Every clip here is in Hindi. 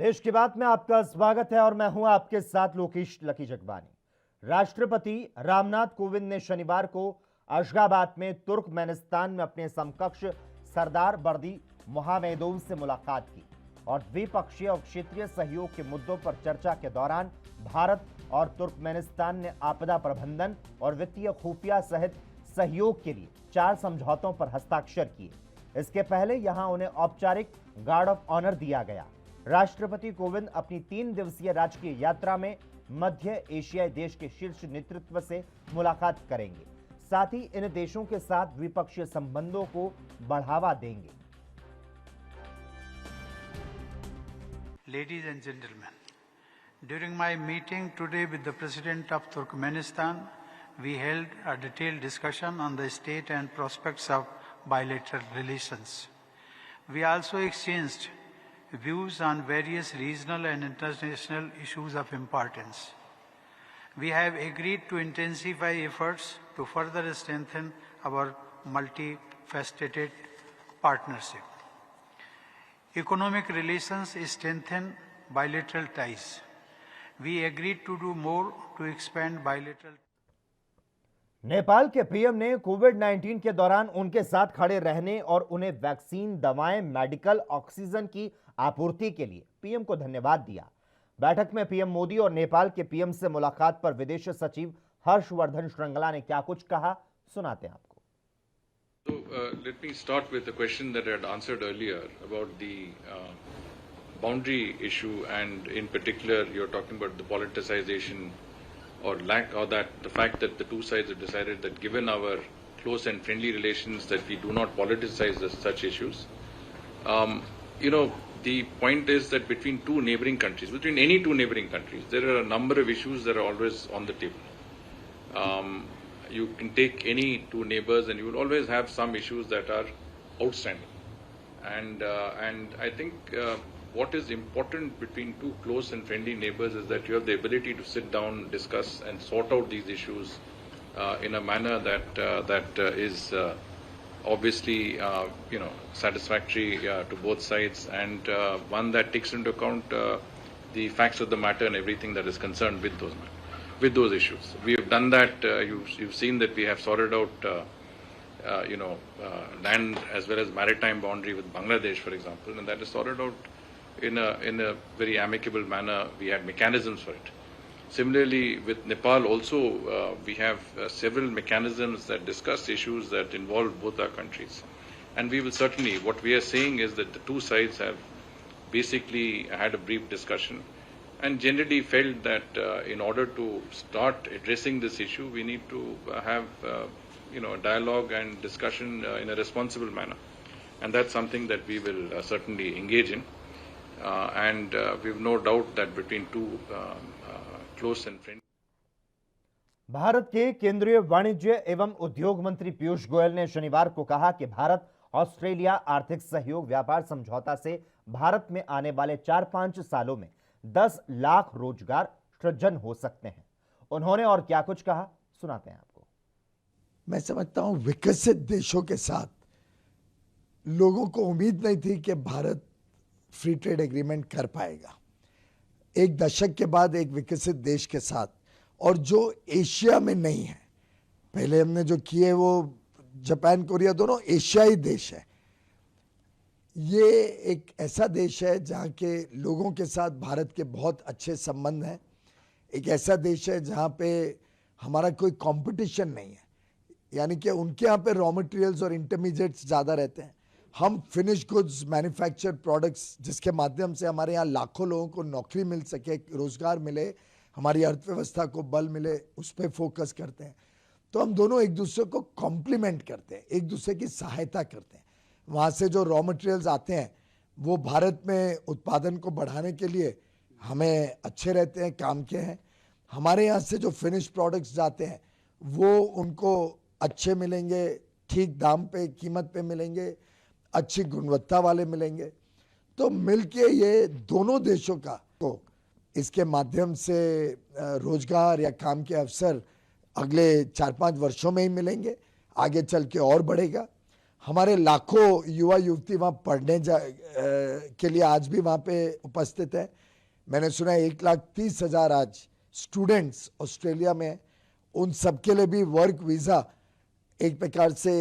देश की बात में आपका स्वागत है और मैं हूं आपके साथ लोकेश लकी जगबानी। राष्ट्रपति रामनाथ कोविंद ने शनिवार को अशगाबाद में तुर्कमेनिस्तान में अपने समकक्ष सरदार बर्दी मोहामेदोव से मुलाकात की और द्विपक्षीय और क्षेत्रीय सहयोग के मुद्दों पर चर्चा के दौरान भारत और तुर्कमेनिस्तान ने आपदा प्रबंधन और वित्तीय खुफिया सहित सहयोग के लिए 4 समझौतों पर हस्ताक्षर किए। इसके पहले यहां उन्हें औपचारिक गार्ड ऑफ ऑनर दिया गया। राष्ट्रपति कोविंद अपनी 3 दिवसीय राजकीय यात्रा में मध्य एशियाई देश के शीर्ष नेतृत्व से मुलाकात करेंगे। साथ ही इन देशों के साथ द्विपक्षीय संबंधों को बढ़ावा देंगे। Ladies and gentlemen, during my meeting today with the President of Turkmenistan, we held a detailed discussion on the state and prospects of bilateral relations. We also exchanged views on various regional and international issues of importance. We have agreed to intensify efforts to further strengthen our multifaceted partnership. Economic relations strengthen bilateral ties. We agreed to do more to expand bilateral. Nepal के पीएम ने कोविड-19 के दौरान उनके साथ खड़े रहने और उन्हें वैक्सीन, दवाएं, मेडिकल ऑक्सीजन की आपूर्ति के लिए पीएम को धन्यवाद दिया। बैठक में पीएम मोदी और नेपाल के पीएम से मुलाकात पर विदेश सचिव हर्षवर्धन श्रृंगला ने क्या कुछ कहा, सुनाते हैं आपको। Let me start with the question that I had answered earlier about the boundary issue, and in particular you're talking about the politicization or lack, or that the fact that the two sides have decided that given our close and friendly relations that we do not politicize such issues. The point is that between two neighboring countries, between any two neighboring countries, there are a number of issues that are always on the table. You can take any two neighbors and you will always have some issues that are outstanding. And I think what is important between two close and friendly neighbors is that you have the ability to sit down, discuss and sort out these issues in a manner that is obviously satisfactory to both sides, and one that takes into account the facts of the matter and everything that is concerned with those issues. We have done that. You've seen that we have sorted out land as well as maritime boundary with Bangladesh, for example, and that is sorted out in a very amicable manner. We had mechanisms for it. Similarly, with Nepal also, we have several mechanisms that discuss issues that involve both our countries. And we will certainly, what we are saying is that the two sides have basically had a brief discussion and generally felt that in order to start addressing this issue, we need to have dialogue and discussion in a responsible manner. And that's something that we will certainly engage in. And we have no doubt that between two close and friendly. Bharat के केंद्रीय वाणिज्य एवं उद्योग मंत्री पीयूष गोयल ने शनिवार को कहा कि भारत ऑस्ट्रेलिया आर्थिक सहयोग व्यापार समझौता से भारत में आने वाले 4-5 सालों में 10 लाख रोजगार सृजन हो सकते हैं। उन्होंने और क्या कुछ कहा, सुनाते हैं आपको। मैं समझता हूं विकसित देशों के साथ लोगों को उम्मीद नहीं थी कि भारत फ्री ट्रेड एग्रीमेंट कर पाएगा। एक दशक के बाद एक विकसित देश के साथ, और जो एशिया में नहीं है, पहले हमने जो किए वो जापान, कोरिया दोनों एशियाई देश है। ये एक ऐसा देश है जहाँ के लोगों के साथ भारत के बहुत अच्छे संबंध हैं। एक ऐसा देश है जहाँ पे हमारा कोई कंपटीशन नहीं है, यानी कि उनके यहाँ पे रॉ मटेरियल्स और इंटरमीडिएट्स ज़्यादा रहते हैं, हम फिनिश गुड्स, मैन्युफैक्चर्ड प्रोडक्ट्स, जिसके माध्यम से हमारे यहाँ लाखों लोगों को नौकरी मिल सके, रोजगार मिले, हमारी अर्थव्यवस्था को बल मिले, उस पर फोकस करते हैं। तो हम दोनों एक दूसरे को कॉम्प्लीमेंट करते हैं, एक दूसरे की सहायता करते हैं। वहाँ से जो रॉ मटेरियल्स आते हैं वो भारत में उत्पादन को बढ़ाने के लिए हमें अच्छे रहते हैं, काम के हैं। हमारे यहाँ से जो फिनिश प्रोडक्ट्स जाते हैं वो उनको अच्छे मिलेंगे, ठीक दाम पे, कीमत पे मिलेंगे, अच्छी गुणवत्ता वाले मिलेंगे। तो मिलके ये दोनों देशों का को इसके माध्यम से रोजगार या काम के अवसर अगले 4-5 वर्षों में ही मिलेंगे, आगे चल के और बढ़ेगा। हमारे लाखों युवा युवती वहाँ पढ़ने के लिए आज भी वहाँ पे उपस्थित है। मैंने सुना 1,30,000 आज स्टूडेंट्स ऑस्ट्रेलिया में, उन सबके लिए भी वर्क वीज़ा एक प्रकार से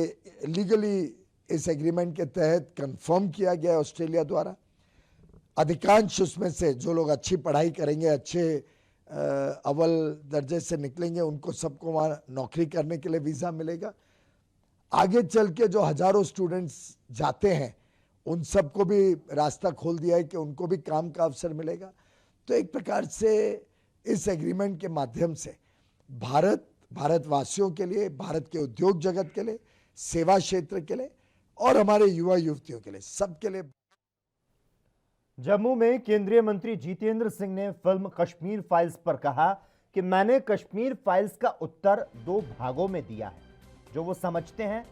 लीगली इस एग्रीमेंट के तहत कंफर्म किया गया है ऑस्ट्रेलिया द्वारा। अधिकांश उसमें से जो लोग अच्छी पढ़ाई करेंगे, अच्छे अव्वल दर्जे से निकलेंगे, उनको सबको वहाँ नौकरी करने के लिए वीज़ा मिलेगा। आगे चल के जो हजारों स्टूडेंट्स जाते हैं उन सबको भी रास्ता खोल दिया है कि उनको भी काम का अवसर मिलेगा। तो एक प्रकार से इस एग्रीमेंट के माध्यम से भारतवासियों के लिए, भारत के उद्योग जगत के लिए, सेवा क्षेत्र के लिए और हमारे युवा युवतियों के लिए, सबके लिए। जम्मू में केंद्रीय मंत्री जितेंद्र सिंह ने फिल्म कश्मीर फाइल्स पर कहा कि मैंने कश्मीर फाइल्स का उत्तर 2 भागों में दिया है, जो वो समझते हैं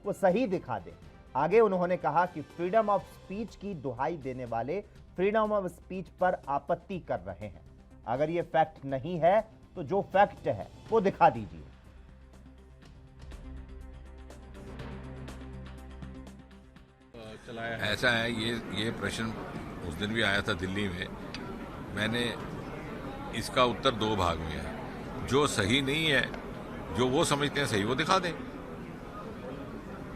वो सही दिखा दे। आगे उन्होंने कहा कि फ्रीडम ऑफ स्पीच की दुहाई देने वाले फ्रीडम ऑफ स्पीच पर आपत्ति कर रहे हैं। अगर ये फैक्ट नहीं है तो जो फैक्ट है वो दिखा दीजिए। ऐसा है, ये प्रश्न उस दिन भी आया था दिल्ली में। मैंने इसका उत्तर 2 भाग में है। जो सही नहीं है, जो वो समझते हैं सही, वो दिखा दें।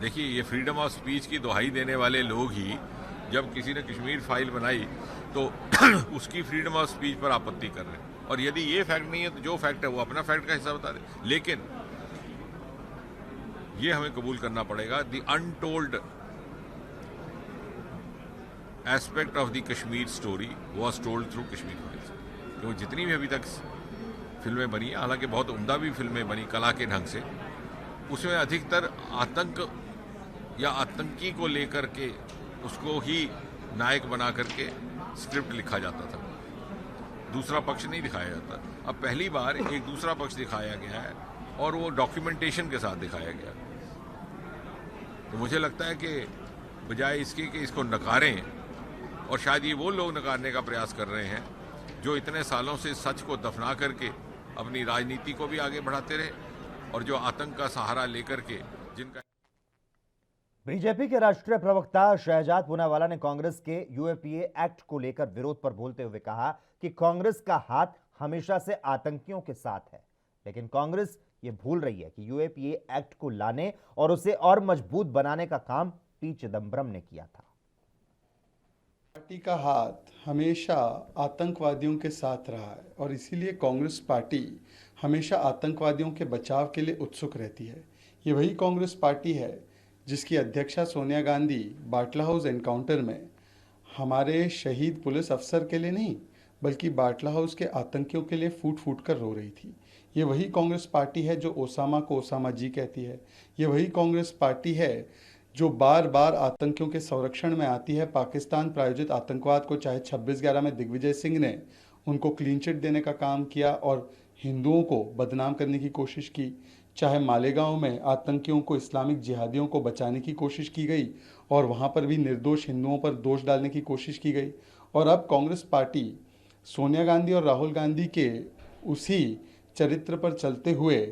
देखिए, ये फ्रीडम ऑफ स्पीच की दुहाई देने वाले लोग ही जब किसी ने कश्मीर फाइल बनाई तो उसकी फ्रीडम ऑफ स्पीच पर आपत्ति कर रहे हैं। और यदि ये फैक्ट नहीं है तो जो फैक्ट है वो अपना फैक्ट का हिस्सा बता दे। लेकिन ये हमें कबूल करना पड़ेगा, the untold aspect of the Kashmir story was told through Kashmir files. तो जितनी भी अभी तक फिल्में बनी, हालांकि बहुत उम्दा भी फिल्में बनी कला के ढंग से, उसमें अधिकतर आतंक या आतंकी को लेकर के उसको ही नायक बना करके स्क्रिप्ट लिखा जाता था, दूसरा पक्ष नहीं दिखाया जाता। अब पहली बार एक दूसरा पक्ष दिखाया गया है और वो डॉक्यूमेंटेशन के साथ दिखाया गया। तो मुझे लगता है कि बजाय इसके कि इसको नकारें, और शायद ये वो लोग नकारने का प्रयास कर रहे हैं जो इतने सालों से सच को दफना करके अपनी राजनीति को भी आगे बढ़ाते रहे, और जो आतंक का सहारा लेकर के जिनका। बीजेपी के राष्ट्रीय प्रवक्ता शहजाद पूनावाला ने कांग्रेस के यूएपीए एक्ट को लेकर विरोध पर बोलते हुए कहा कि कांग्रेस का हाथ हमेशा से आतंकियों के साथ है, लेकिन कांग्रेस ये भूल रही है कि यूएपीए एक्ट को लाने और उसे और मजबूत बनाने का काम पी चिदंबरम ने किया था। पार्टी का हाथ हमेशा आतंकवादियों के साथ रहा है और इसीलिए कांग्रेस पार्टी हमेशा आतंकवादियों के बचाव के लिए उत्सुक रहती है। ये वही कांग्रेस पार्टी है जिसकी अध्यक्षा सोनिया गांधी बाटला हाउस एनकाउंटर में हमारे शहीद पुलिस अफसर के लिए नहीं बल्कि बाटला हाउस के आतंकियों के लिए फूट फूट कर रो रही थी। ये वही कांग्रेस पार्टी है जो ओसामा को ओसामा जी कहती है। ये वही कांग्रेस पार्टी है जो बार बार आतंकियों के संरक्षण में आती है। पाकिस्तान प्रायोजित आतंकवाद को चाहे 26/11 में दिग्विजय सिंह ने उनको क्लीन चिट देने का काम किया और हिंदुओं को बदनाम करने की कोशिश की, चाहे मालेगांव में आतंकियों को, इस्लामिक जिहादियों को बचाने की कोशिश की गई और वहाँ पर भी निर्दोष हिंदुओं पर दोष डालने की कोशिश की गई। और अब कांग्रेस पार्टी सोनिया गांधी और राहुल गांधी के उसी चरित्र पर चलते हुए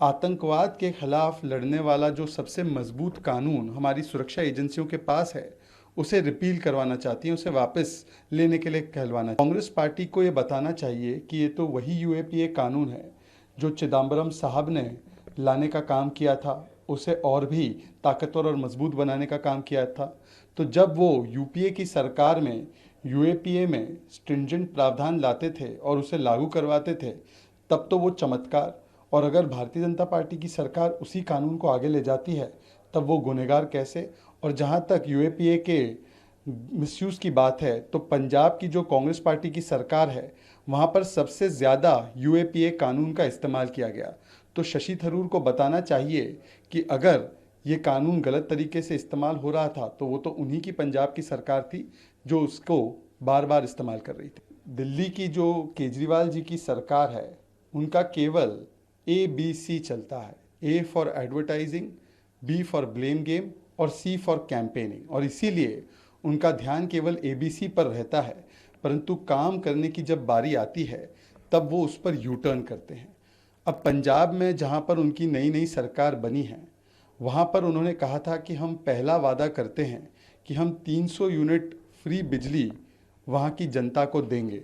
आतंकवाद के खिलाफ लड़ने वाला जो सबसे मजबूत कानून हमारी सुरक्षा एजेंसियों के पास है उसे रिपील करवाना चाहती है, उसे वापस लेने के लिए कहलवाना। कांग्रेस पार्टी को ये बताना चाहिए कि ये तो वही यूएपीए कानून है जो चिदंबरम साहब ने लाने का काम किया था, उसे और भी ताकतवर और मजबूत बनाने का काम किया था। तो जब वो यूपीए की सरकार में यूएपीए में स्ट्रिंजेंट प्रावधान लाते थे और उसे लागू करवाते थे तब तो वो चमत्कार, और अगर भारतीय जनता पार्टी की सरकार उसी कानून को आगे ले जाती है तब वो गुनहगार कैसे। और जहाँ तक यूएपीए के मिसयूज़ की बात है तो पंजाब की जो कांग्रेस पार्टी की सरकार है वहाँ पर सबसे ज़्यादा यूएपीए कानून का इस्तेमाल किया गया। तो शशि थरूर को बताना चाहिए कि अगर ये कानून गलत तरीके से इस्तेमाल हो रहा था तो वो तो उन्हीं की पंजाब की सरकार थी जो उसको बार बार इस्तेमाल कर रही थी। दिल्ली की जो केजरीवाल जी की सरकार है उनका केवल ABC चलता है, A for advertising, B for blame game और C फॉर कैंपेनिंग, और इसीलिए उनका ध्यान केवल ABC पर रहता है, परंतु काम करने की जब बारी आती है तब वो उस पर यू टर्न करते हैं। अब पंजाब में जहाँ पर उनकी नई नई सरकार बनी है वहाँ पर उन्होंने कहा था कि हम पहला वादा करते हैं कि हम 300 यूनिट फ्री बिजली वहाँ की जनता को देंगे,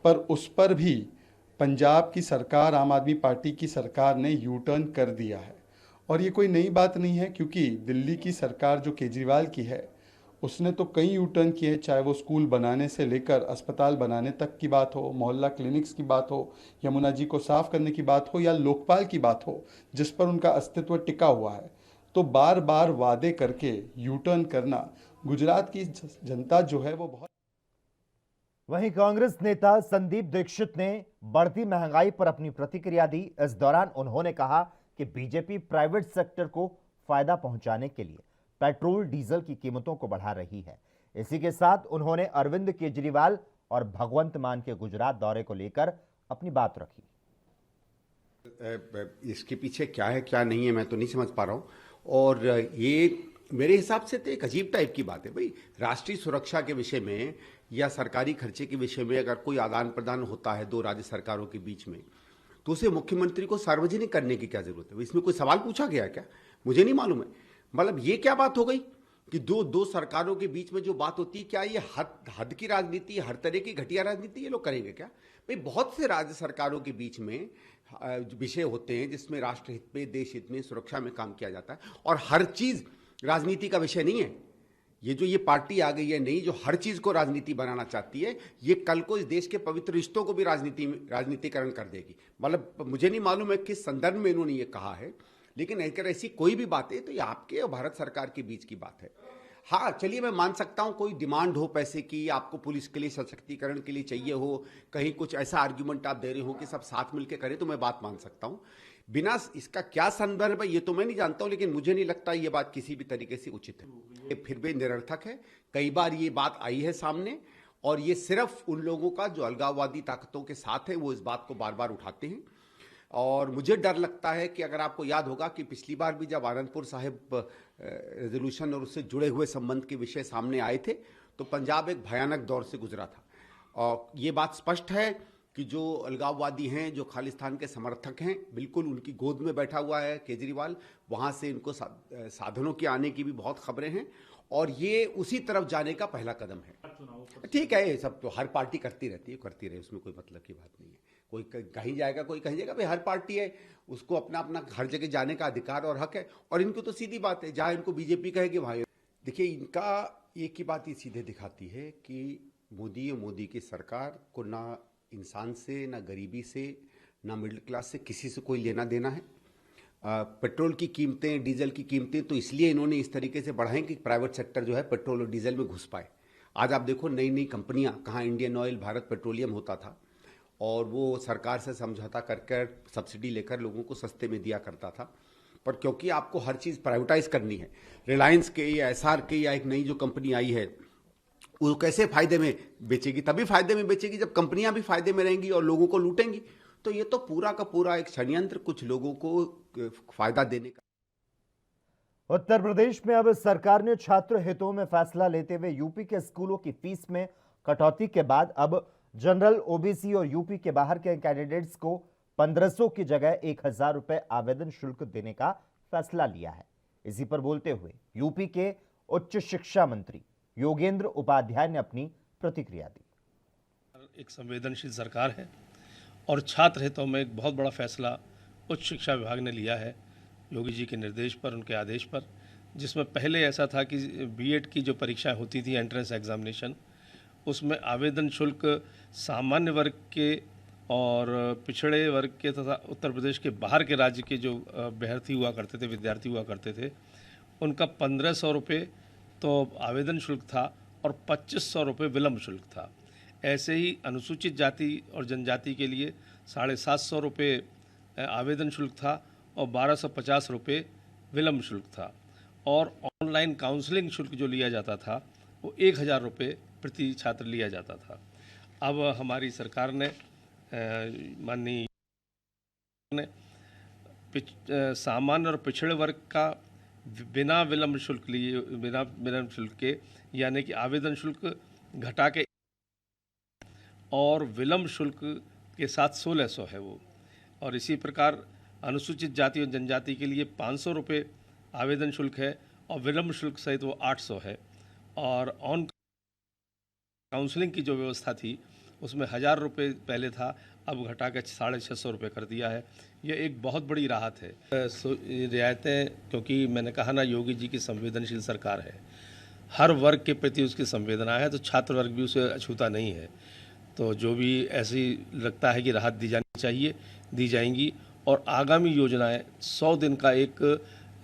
पर उस पर भी पंजाब की सरकार, आम आदमी पार्टी की सरकार ने यू टर्न कर दिया है। और ये कोई नई बात नहीं है, क्योंकि दिल्ली की सरकार जो केजरीवाल की है उसने तो कई यू टर्न किए, चाहे वो स्कूल बनाने से लेकर अस्पताल बनाने तक की बात हो, मोहल्ला क्लिनिक्स की बात हो, यमुना जी को साफ करने की बात हो, या लोकपाल की बात हो जिस पर उनका अस्तित्व टिका हुआ है। तो बार बार वादे करके यू टर्न करना, गुजरात की जनता जो है वो बहुत। वहीं कांग्रेस नेता संदीप दीक्षित ने बढ़ती महंगाई पर अपनी प्रतिक्रिया दी। इस दौरान उन्होंने कहा कि बीजेपी प्राइवेट सेक्टर को फायदा पहुंचाने के लिए पेट्रोल डीजल की कीमतों को बढ़ा रही है। इसी के साथ उन्होंने अरविंद केजरीवाल और भगवंत मान के गुजरात दौरे को लेकर अपनी बात रखी। इसके पीछे क्या है क्या नहीं है मैं तो नहीं समझ पा रहा हूँ। और ये मेरे हिसाब से तो एक अजीब टाइप की बात है भाई। राष्ट्रीय सुरक्षा के विषय में या सरकारी खर्चे के विषय में अगर कोई आदान प्रदान होता है दो राज्य सरकारों के बीच में, तो उसे मुख्यमंत्री को सार्वजनिक करने की क्या जरूरत है? इसमें कोई सवाल पूछा गया क्या? मुझे नहीं मालूम है। मतलब ये क्या बात हो गई कि दो सरकारों के बीच में जो बात होती है, क्या ये हद की राजनीति, हर तरह की घटिया राजनीति ये लोग करेंगे क्या? भाई बहुत से राज्य सरकारों के बीच में विषय होते हैं जिसमें राष्ट्रहित में, देश हित में, सुरक्षा में काम किया जाता है, और हर चीज राजनीति का विषय नहीं है। ये पार्टी आ गई है नहीं जो हर चीज को राजनीति बनाना चाहती है, ये कल को इस देश के पवित्र रिश्तों को भी राजनीतिकरण कर देगी। मतलब मुझे नहीं मालूम है किस संदर्भ में इन्होंने ये कहा है, लेकिन अगर ऐसी कोई भी बात है तो ये आपके और भारत सरकार के बीच की बात है। हाँ चलिए, मैं मान सकता हूं कोई डिमांड हो पैसे की, आपको पुलिस के लिए सशक्तिकरण के लिए चाहिए हो, कहीं कुछ ऐसा आर्ग्यूमेंट आप दे रहे हो कि सब साथ मिलकर करें, तो मैं बात मान सकता हूं। बिना इसका क्या संदर्भ है ये तो मैं नहीं जानता हूं, लेकिन मुझे नहीं लगता ये बात किसी भी तरीके से उचित है। ये फिर भी निरर्थक है। कई बार ये बात आई है सामने, और ये सिर्फ उन लोगों का जो अलगाववादी ताकतों के साथ है वो इस बात को बार बार उठाते हैं। और मुझे डर लगता है कि अगर आपको याद होगा कि पिछली बार भी जब आनंदपुर साहिब रेजोल्यूशन और उससे जुड़े हुए संबंध के विषय सामने आए थे, तो पंजाब एक भयानक दौर से गुजरा था। और ये बात स्पष्ट है कि जो अलगाववादी हैं, जो खालिस्तान के समर्थक हैं, बिल्कुल उनकी गोद में बैठा हुआ है केजरीवाल। वहाँ से इनको साधनों के आने की भी बहुत खबरें हैं, और ये उसी तरफ जाने का पहला कदम है। ठीक है, ये सब तो हर पार्टी करती रहती है, करती रहे, उसमें कोई मतलब की बात नहीं है। कोई कहीं जाएगा, कोई कहीं जाएगा, भाई हर पार्टी है, उसको अपना अपना हर जगह जाने का अधिकार और हक है। और इनको तो सीधी बात है, जहाँ इनको बीजेपी कहेगी भाई। देखिए, इनका एक ही बात ये सीधे दिखाती है कि मोदी और मोदी की सरकार को ना इंसान से, ना गरीबी से, ना मिडिल क्लास से, किसी से कोई लेना देना है। पेट्रोल की कीमतें, डीजल की कीमतें तो इसलिए इन्होंने इस तरीके से बढ़ाएं कि प्राइवेट सेक्टर जो है पेट्रोल और डीजल में घुस पाए। आज आप देखो नई नई कंपनियां, कहाँ इंडियन ऑयल, भारत पेट्रोलियम होता था, और वो सरकार से समझौता कर सब्सिडी लेकर लोगों को सस्ते में दिया करता था। पर क्योंकि आपको हर चीज़ प्राइवेटाइज करनी है, रिलायंस के या एसआर के या एक नई जो कंपनी आई है, वो कैसे फायदे में बेचेगी? तभी फायदे में बेचेगी जब कंपनियां भी फायदे में रहेंगी और लोगों को लूटेंगी। तो ये तो पूरा का पूरा एक षड्यंत्र, कुछ लोगों को फायदा देने का। उत्तर प्रदेश में अब सरकार ने छात्र हितों में फैसला लेते हुए यूपी के स्कूलों की फीस में कटौती के बाद अब जनरल, ओबीसी और यूपी के बाहर के कैंडिडेट्स को 1500 की जगह 1000 रुपए आवेदन शुल्क देने का फैसला लिया है। इसी पर बोलते हुए यूपी के उच्च शिक्षा मंत्री योगेंद्र उपाध्याय ने अपनी प्रतिक्रिया दी। एक संवेदनशील सरकार है और छात्र हितों में एक बहुत बड़ा फैसला उच्च शिक्षा विभाग ने लिया है, योगी जी के निर्देश पर, उनके आदेश पर। जिसमें पहले ऐसा था कि बीएड की जो परीक्षाएं होती थी, एंट्रेंस एग्जामिनेशन, उसमें आवेदन शुल्क सामान्य वर्ग के और पिछड़े वर्ग के तथा उत्तर प्रदेश के बाहर के राज्य के जो अभ्यर्थी हुआ करते थे, विद्यार्थी हुआ करते थे, उनका 1500 रुपये तो आवेदन शुल्क था और 2500 रुपये विलम्ब शुल्क था। ऐसे ही अनुसूचित जाति और जनजाति के लिए 750 रुपये आवेदन शुल्क था और 1250 रुपये विलम्ब शुल्क था। और ऑनलाइन काउंसलिंग शुल्क जो लिया जाता था वो 1000 रुपये प्रति छात्र लिया जाता था। अब हमारी सरकार ने माननीय ने सामान्य और पिछड़े वर्ग का बिना विलम्ब शुल्क लिए, बिना विलम्ब शुल्क के, यानी कि आवेदन शुल्क घटा के और विलम्ब शुल्क के साथ 1600 है वो। और इसी प्रकार अनुसूचित जाति और जनजाति के लिए 500 रुपये आवेदन शुल्क है और विलम्ब शुल्क सहित वो 800 है। और ऑन काउंसलिंग की जो व्यवस्था थी उसमें 1000 रुपये पहले था, अब घटा के 650 रुपये कर दिया है। ये एक बहुत बड़ी राहत है। रियायतें, क्योंकि मैंने कहा ना, योगी जी की संवेदनशील सरकार है, हर वर्ग के प्रति उसकी संवेदना है, तो छात्र वर्ग भी उसे अछूता नहीं है। तो जो भी ऐसी लगता है कि राहत दी जानी चाहिए, दी जाएंगी। और आगामी योजनाएं 100 दिन का एक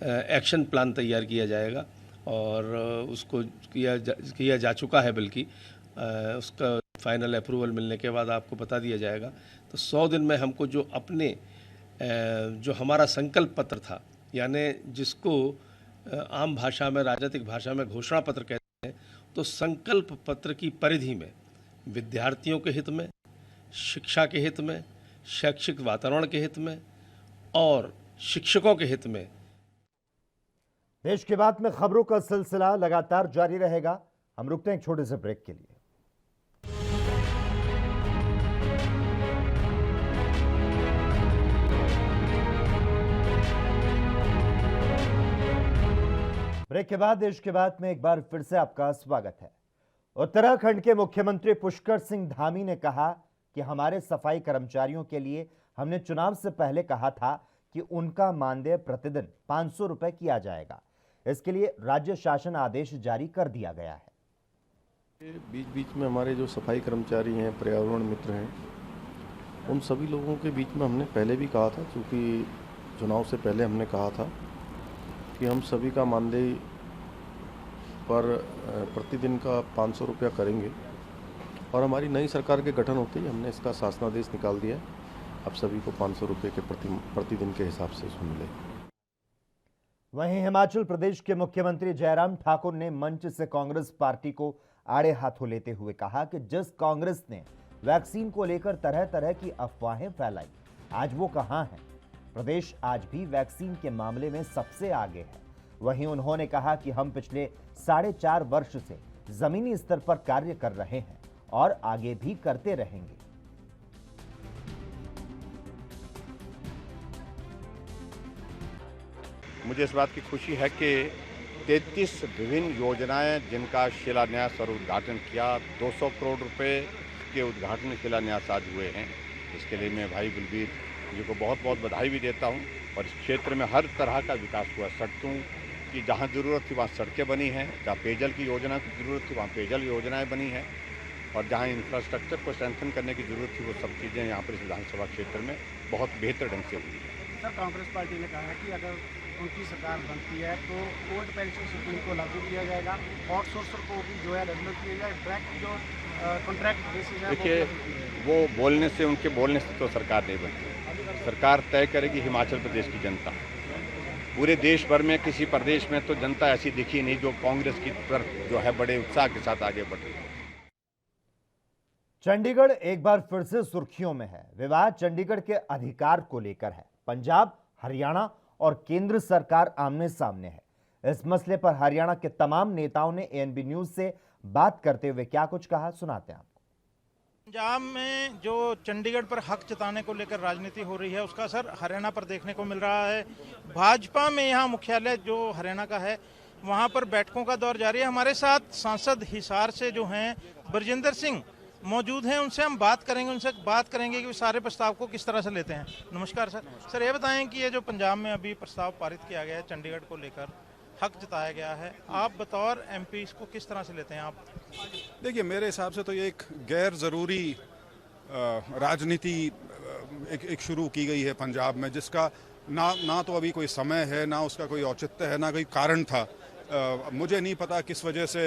एक्शन प्लान तैयार किया जाएगा और उसको किया जा चुका है, बल्कि उसका फाइनल अप्रूवल मिलने के बाद आपको बता दिया जाएगा। तो 100 दिन में हमको जो अपने जो हमारा संकल्प पत्र था, यानी जिसको आम भाषा में, राजनीतिक भाषा में घोषणा पत्र कहते हैं, तो संकल्प पत्र की परिधि में विद्यार्थियों के हित में, शिक्षा के हित में, शैक्षिक वातावरण के हित में और शिक्षकों के हित में। देश के बाद में खबरों का सिलसिला लगातार जारी रहेगा। हम रुकते हैं एक छोटे से ब्रेक के लिए। ब्रेक के बाद देश के बाद में एक बार फिर से आपका स्वागत है। उत्तराखंड के मुख्यमंत्री पुष्कर सिंह धामी ने कहा कि हमारे सफाई कर्मचारियों के लिए हमने चुनाव से पहले कहा था कि उनका मानदेय प्रतिदिन 500 रुपए किया जाएगा। इसके लिए राज्य शासन आदेश जारी कर दिया गया है। बीच बीच में हमारे जो सफाई कर्मचारी हैं, पर्यावरण मित्र हैं, उन सभी लोगों के बीच में हमने पहले भी कहा था, क्योंकि चुनाव से पहले हमने कहा था कि हम सभी का मानदेय पर प्रतिदिन का 500 रुपया करेंगे। और हमारी नई सरकार के गठन होते ही हमने इसका शासनादेश निकाल दिया। अब सभी को 500 रुपये के प्रतिदिन के हिसाब से उसमें मिले। वहीं हिमाचल प्रदेश के मुख्यमंत्री जयराम ठाकुर ने मंच से कांग्रेस पार्टी को आड़े हाथों लेते हुए कहा कि जिस कांग्रेस ने वैक्सीन को लेकर तरह तरह की अफवाहें फैलाई, आज वो कहां है। प्रदेश आज भी वैक्सीन के मामले में सबसे आगे है। वहीं उन्होंने कहा कि हम पिछले 4.5 वर्ष से जमीनी स्तर पर कार्य कर रहे हैं और आगे भी करते रहेंगे। मुझे इस बात की खुशी है कि 33 विभिन्न योजनाएं जिनका शिलान्यास और उद्घाटन किया, 200 करोड़ रुपए के उद्घाटन शिलान्यास आज हुए हैं। इसके लिए मैं भाई बलबीर जी को बहुत बहुत बधाई भी देता हूं। और इस क्षेत्र में हर तरह का विकास हुआ। सड़कों की जहां ज़रूरत थी वहां सड़कें बनी हैं, जहां पेयजल की योजना की ज़रूरत थी वहां पेयजल योजनाएं बनी हैं, और जहां इंफ्रास्ट्रक्चर को स्ट्रेंथन करने की ज़रूरत थी वो सब चीज़ें यहाँ पर इस विधानसभा क्षेत्र में बहुत बेहतर ढंग से हुई है। सर, कांग्रेस पार्टी ने कहा है कि अगर उनकी सरकार बनती है तो ओल्ड पेंशन स्कीम को लागू किया जाएगा, आउटसोर्सर को भी जो है रेगुलर किया जाए, डायरेक्ट जो कॉन्ट्रैक्ट बेसिस है। देखिए, वो बोलने से, उनके बोलने से तो सरकार नहीं बनती। सरकार तय करेगी हिमाचल प्रदेश की जनता। पूरे देश भर में किसी प्रदेश में तो जनता ऐसी दिखी नहीं जो कांग्रेस की तरफ जो है बड़े उत्साह के साथ आगे बढ़ रही है। चंडीगढ़ एक बार फिर से सुर्खियों में है। विवाद चंडीगढ़ के अधिकार को लेकर है। पंजाब, हरियाणा और केंद्र सरकार आमने सामने है। इस मसले पर हरियाणा के तमाम नेताओं ने एएनबी न्यूज से बात करते हुए क्या कुछ कहा, सुनाते हैं आपको। पंजाब में जो चंडीगढ़ पर हक जताने को लेकर राजनीति हो रही है, उसका असर हरियाणा पर देखने को मिल रहा है। भाजपा में यहाँ मुख्यालय जो हरियाणा का है, वहाँ पर बैठकों का दौर जारी है। हमारे साथ सांसद हिसार से जो हैं बरजिंदर सिंह मौजूद हैं, उनसे हम बात करेंगे कि वो सारे प्रस्ताव को किस तरह से लेते हैं। नमस्कार सर। सर, ये बताएं कि ये जो पंजाब में अभी प्रस्ताव पारित किया गया है, चंडीगढ़ को लेकर हक जताया गया है, आप बतौर एमपी इसको किस तरह से लेते हैं आप? देखिए, मेरे हिसाब से तो ये एक गैर ज़रूरी राजनीति एक शुरू की गई है पंजाब में, जिसका ना तो अभी कोई समय है, ना उसका कोई औचित्य है, ना कोई कारण था। मुझे नहीं पता किस वजह से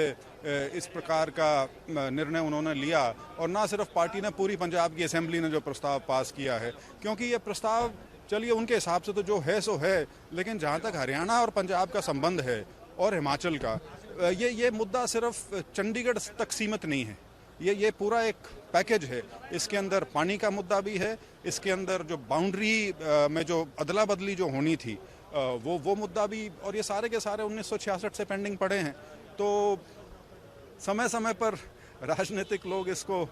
इस प्रकार का निर्णय उन्होंने लिया, और ना सिर्फ पार्टी ने, पूरी पंजाब की असेंबली ने जो प्रस्ताव पास किया है। क्योंकि ये प्रस्ताव, चलिए उनके हिसाब से तो जो है सो है, लेकिन जहाँ तक हरियाणा और पंजाब का संबंध है और हिमाचल का, ये मुद्दा सिर्फ चंडीगढ़ तक सीमित नहीं है। ये पूरा एक पैकेज है। इसके अंदर पानी का मुद्दा भी है, इसके अंदर जो बाउंड्री में जो अदला बदली जो होनी थी वो मुद्दा भी, और ये सारे के सारे 1966 से पेंडिंग पड़े हैं। तो समय समय पर राजनीतिक लोग इसको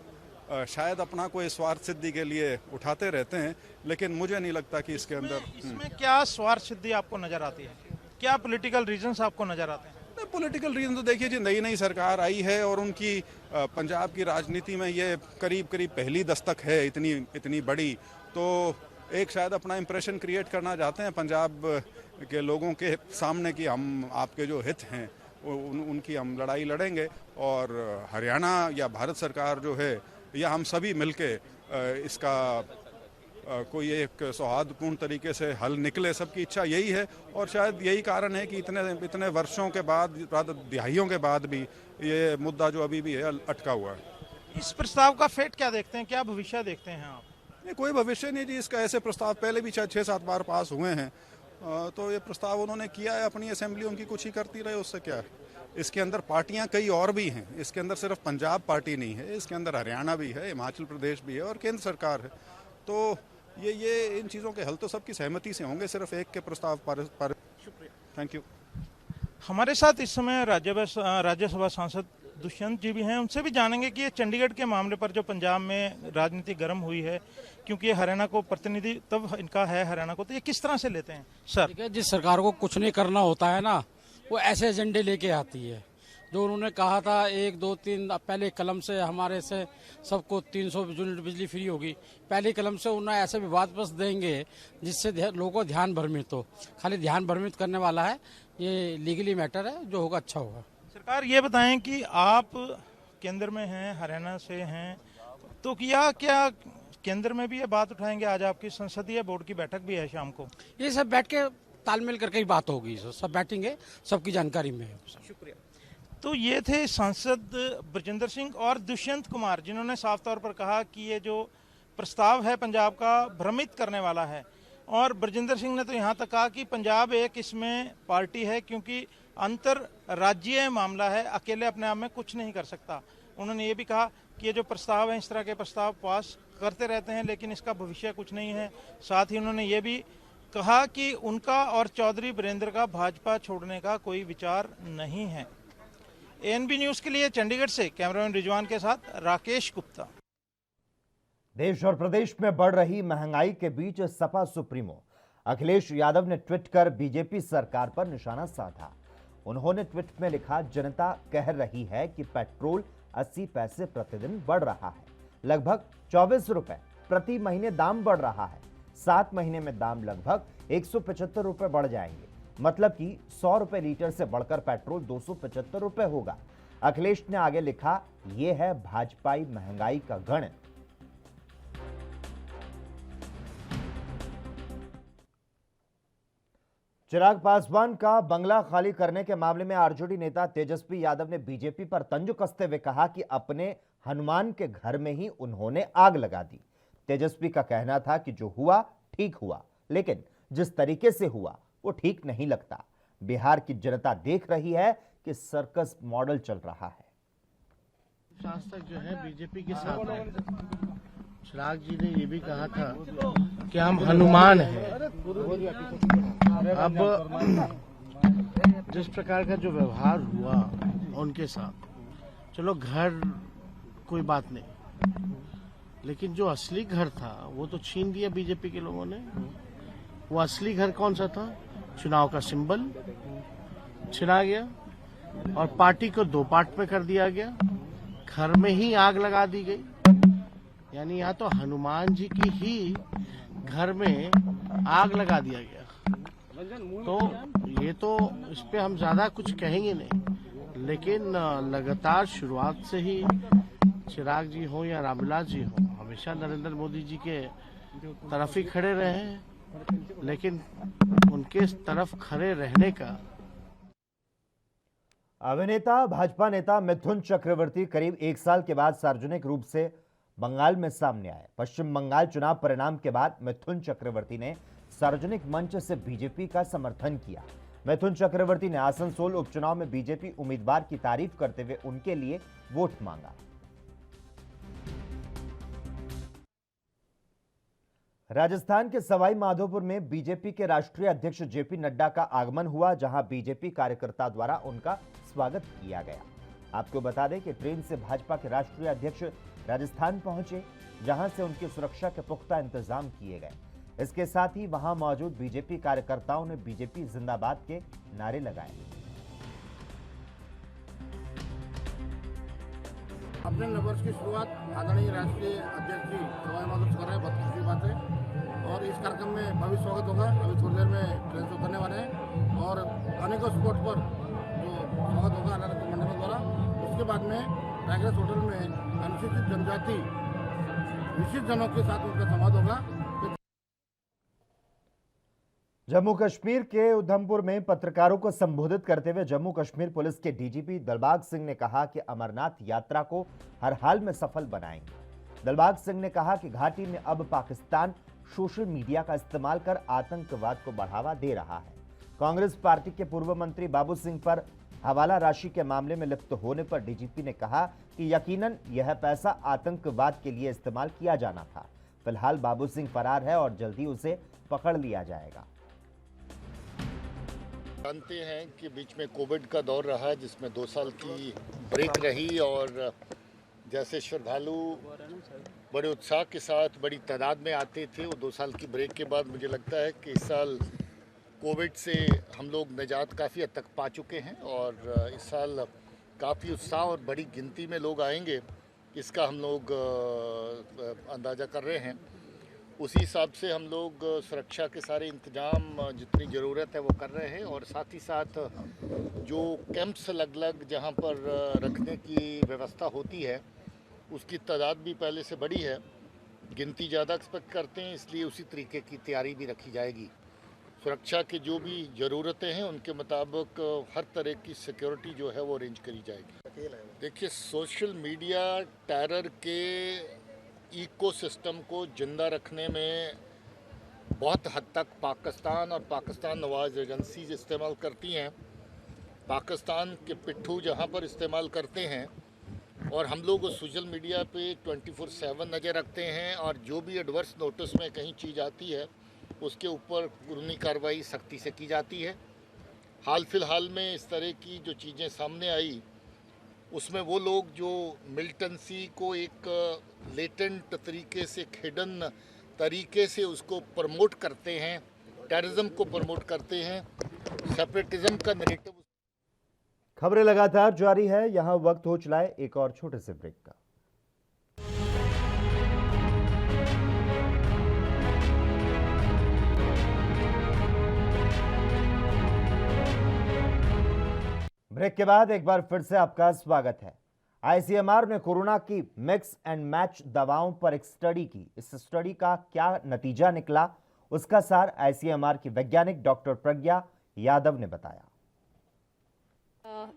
शायद अपना कोई स्वार्थ सिद्धि के लिए उठाते रहते हैं, लेकिन मुझे नहीं लगता कि इसके अंदर इसमें क्या स्वार्थ सिद्धि आपको नजर आती है? क्या पॉलिटिकल रीजंस आपको नजर आते हैं? पॉलिटिकल रीजन तो देखिए जी, नई नई सरकार आई है और उनकी पंजाब की राजनीति में ये करीब करीब पहली दस्तक है इतनी बड़ी, तो एक शायद अपना इंप्रेशन क्रिएट करना चाहते हैं पंजाब के लोगों के सामने कि हम आपके जो हित हैं उनकी हम लड़ाई लड़ेंगे, और हरियाणा या भारत सरकार जो है या हम सभी मिलके इसका कोई एक सौहार्दपूर्ण तरीके से हल निकले, सबकी इच्छा यही है। और शायद यही कारण है कि इतने वर्षों के बाद, दिहाइयों के बाद भी ये मुद्दा जो अभी भी है अटका हुआ है। इस प्रस्ताव का फेट क्या देखते हैं, क्या भविष्य देखते हैं आप? नहीं, कोई भविष्य नहीं जी इसका। ऐसे प्रस्ताव पहले भी शायद 6-7 बार पास हुए हैं, तो ये प्रस्ताव उन्होंने किया है, अपनी असेंबली उनकी कुछ ही करती रहे, उससे क्या है। इसके अंदर पार्टियां कई और भी हैं, इसके अंदर सिर्फ पंजाब पार्टी नहीं है, इसके अंदर हरियाणा भी है, हिमाचल प्रदेश भी है और केंद्र सरकार है। तो ये इन चीज़ों के हल तो सबकी सहमति से होंगे, सिर्फ एक के प्रस्ताव पर। शुक्रिया, थैंक यू। हमारे साथ इस समय राज्यसभा सांसद दुष्यंत जी भी हैं, उनसे भी जानेंगे कि ये चंडीगढ़ के मामले पर जो पंजाब में राजनीति गर्म हुई है, क्योंकि ये हरियाणा को प्रतिनिधित्व इनका है हरियाणा को, तो ये किस तरह से लेते हैं सर? जिस सरकार को कुछ नहीं करना होता है ना, वो ऐसे एजेंडे लेके आती है। जो उन्होंने कहा था 1, 2, 3 पहले कलम से हमारे से सबको 300 यूनिट बिजली फ्री होगी, पहली कलम से उन्हें ऐसे विवाद बस देंगे जिससे लोगों को ध्यान भ्रमित हो। खाली ध्यान भ्रमित करने वाला है, ये लीगली मैटर है, जो होगा अच्छा होगा। सरकार ये बताएं कि आप केंद्र में हैं, हरियाणा से हैं, तो क्या केंद्र में भी ये बात उठाएंगे? आज आपकी संसदीय बोर्ड की बैठक भी है शाम को, ये सब बैठ के तालमेल करके ही बात होगी, सब बैठेंगे, सबकी जानकारी में है। शुक्रिया। तो ये थे सांसद ब्रजेंद्र सिंह और दुष्यंत कुमार, जिन्होंने साफ तौर पर कहा कि ये जो प्रस्ताव है पंजाब का भ्रमित करने वाला है। और ब्रजेंद्र सिंह ने तो यहाँ तक कहा कि पंजाब एक इसमें पार्टी है, क्योंकि अंतर राज्यीय मामला है, अकेले अपने आप में कुछ नहीं कर सकता। उन्होंने ये भी कहा कि ये जो प्रस्ताव है, इस तरह के प्रस्ताव पास करते रहते हैं, लेकिन इसका भविष्य कुछ नहीं है। साथ ही उन्होंने ये भी कहा कि उनका और चौधरी वीरेंद्र का भाजपा छोड़ने का कोई विचार नहीं है। एएनबी न्यूज के लिए चंडीगढ़ से कैमरामैन रिजवान के साथ राकेश गुप्ता। देश और प्रदेश में बढ़ रही महंगाई के बीच सपा सुप्रीमो अखिलेश यादव ने ट्वीट कर बीजेपी सरकार पर निशाना साधा। उन्होंने ट्वीट में लिखा, जनता कह रही है कि पेट्रोल 80 पैसे प्रतिदिन बढ़ रहा है, लगभग 24 रुपए प्रति महीने दाम बढ़ रहा है। 7 महीने में दाम लगभग 175 रुपए बढ़ जाएंगे, मतलब कि 100 रुपए लीटर से बढ़कर पेट्रोल 275 रुपए होगा। अखिलेश ने आगे लिखा, यह है भाजपाई महंगाई का गण। चिराग पासवान का बंगला खाली करने के मामले में आरजेडी नेता तेजस्वी यादव ने बीजेपी पर तंज कसते हुए कहा कि अपने हनुमान के घर में ही उन्होंने आग लगा दी। तेजस्वी का कहना था कि जो हुआ ठीक हुआ, लेकिन जिस तरीके से हुआ वो ठीक नहीं लगता। बिहार की जनता देख रही है कि सर्कस मॉडल चल रहा है। शासक जो है बीजेपी के साथ है। चिराग जी ने ये भी कहा था कि हम हनुमान हैं। अब जिस प्रकार का जो व्यवहार हुआ उनके साथ, चलो घर कोई बात नहीं, लेकिन जो असली घर था वो तो छीन दिया बीजेपी के लोगों ने। वो असली घर कौन सा था? चुनाव का सिंबल छिना गया और पार्टी को 2 पार्ट में कर दिया गया। घर में ही आग लगा दी गई, यानी यहाँ तो हनुमान जी की ही घर में आग लगा दिया गया। तो ये तो इस पे हम ज्यादा कुछ कहेंगे नहीं, लेकिन लगातार शुरुआत से ही चिराग जी हो या रामविलास जी हो, हमेशा नरेंद्र मोदी जी के तरफ ही खड़े रहे हैं, लेकिन उनके तरफ खड़े रहने का। अभिनेता भाजपा नेता मिथुन चक्रवर्ती करीब 1 साल के बाद सार्वजनिक रूप से बंगाल में सामने आए। पश्चिम बंगाल चुनाव परिणाम के बाद मिथुन चक्रवर्ती ने सार्वजनिक मंच से बीजेपी का समर्थन किया। मिथुन चक्रवर्ती ने आसनसोल उपचुनाव में बीजेपी उम्मीदवार की तारीफ करते हुए उनके लिए वोट मांगा। राजस्थान के सवाई माधोपुर में बीजेपी के राष्ट्रीय अध्यक्ष जेपी नड्डा का आगमन हुआ, जहां बीजेपी कार्यकर्ता द्वारा उनका स्वागत किया गया। आपको बता दें कि ट्रेन से भाजपा के राष्ट्रीय अध्यक्ष राजस्थान पहुंचे, जहां से उनकी सुरक्षा के पुख्ता इंतजाम किए गए। इसके साथ ही वहां मौजूद बीजेपी कार्यकर्ताओं ने बीजेपी जिंदाबाद के नारे लगाए। अपने नववर्ष की शुरुआत आदरणीय राष्ट्रीय अध्यक्ष जी सवाई माधव कर रहे हैं, बहुत खुशी की बात है। और इस कार्यक्रम में भव्य स्वागत होगा। अभी थोड़ी देर में ट्रेन से उतरने वाले हैं और अनेकों स्पॉट पर जो स्वागत होगा अलग अलग मंडलों द्वारा। उसके बाद में टाइगर्स होटल में अनुसूचित जनजाति विशिष्ट जनों के साथ उनका संवाद होगा। जम्मू कश्मीर के उधमपुर में पत्रकारों को संबोधित करते हुए जम्मू कश्मीर पुलिस के डीजीपी दिलबाग सिंह ने कहा कि अमरनाथ यात्रा को हर हाल में सफल बनाएंगे। दिलबाग सिंह ने कहा कि घाटी में अब पाकिस्तान सोशल मीडिया का इस्तेमाल कर आतंकवाद को बढ़ावा दे रहा है। कांग्रेस पार्टी के पूर्व मंत्री बाबू सिंह पर हवाला राशि के मामले में लिप्त होने पर डीजीपी ने कहा कि यकीनन यह पैसा आतंकवाद के लिए इस्तेमाल किया जाना था। फिलहाल बाबू सिंह फरार है और जल्दी उसे पकड़ लिया जाएगा। जानते हैं कि बीच में कोविड का दौर रहा है जिसमें 2 साल की ब्रेक रही और जैसे श्रद्धालु बड़े उत्साह के साथ बड़ी तादाद में आते थे, वो 2 साल की ब्रेक के बाद मुझे लगता है कि इस साल कोविड से हम लोग निजात काफ़ी हद तक पा चुके हैं और इस साल काफ़ी उत्साह और बड़ी गिनती में लोग आएंगे, इसका हम लोग अंदाज़ा कर रहे हैं। उसी हिसाब से हम लोग सुरक्षा के सारे इंतजाम जितनी ज़रूरत है वो कर रहे हैं और साथ ही साथ जो कैंप्स अलग-अलग जहाँ पर रखने की व्यवस्था होती है उसकी तादाद भी पहले से बड़ी है। गिनती ज़्यादा एक्सपेक्ट करते हैं, इसलिए उसी तरीके की तैयारी भी रखी जाएगी। सुरक्षा की जो भी ज़रूरतें हैं उनके मुताबिक हर तरह की सिक्योरिटी जो है वो अरेंज करी जाएगी। देखिए, सोशल मीडिया टेरर के इकोसिस्टम को जिंदा रखने में बहुत हद तक पाकिस्तान और पाकिस्तान नवाज एजेंसीज इस्तेमाल करती हैं। पाकिस्तान के पिट्ठू जहां पर इस्तेमाल करते हैं और हम लोग उस सोशल मीडिया पे 24/7 नज़र रखते हैं और जो भी एडवर्स नोटिस में कहीं चीज़ आती है उसके ऊपर कानूनी कार्रवाई सख्ती से की जाती है। हाल फिलहाल में इस तरह की जो चीज़ें सामने आई उसमें वो लोग जो मिलिटेंसी को एक लेटेंट तरीके से, हिडन तरीके से उसको प्रमोट करते हैं, टेररिज्म को प्रमोट करते हैं, सेपरेटिज्म का नैरेटिव। खबरें लगातार जारी है। यहां वक्त हो चला है एक और छोटे से ब्रेक का। ब्रेक के बाद एक बार फिर से आपका स्वागत है। आईसीएमआर ने कोरोना की मिक्स एंड मैच दवाओं पर एक स्टडी की। इस स्टडी का क्या नतीजा निकला, उसका सार आईसीएमआर की वैज्ञानिक डॉक्टर प्रज्ञा यादव ने बताया।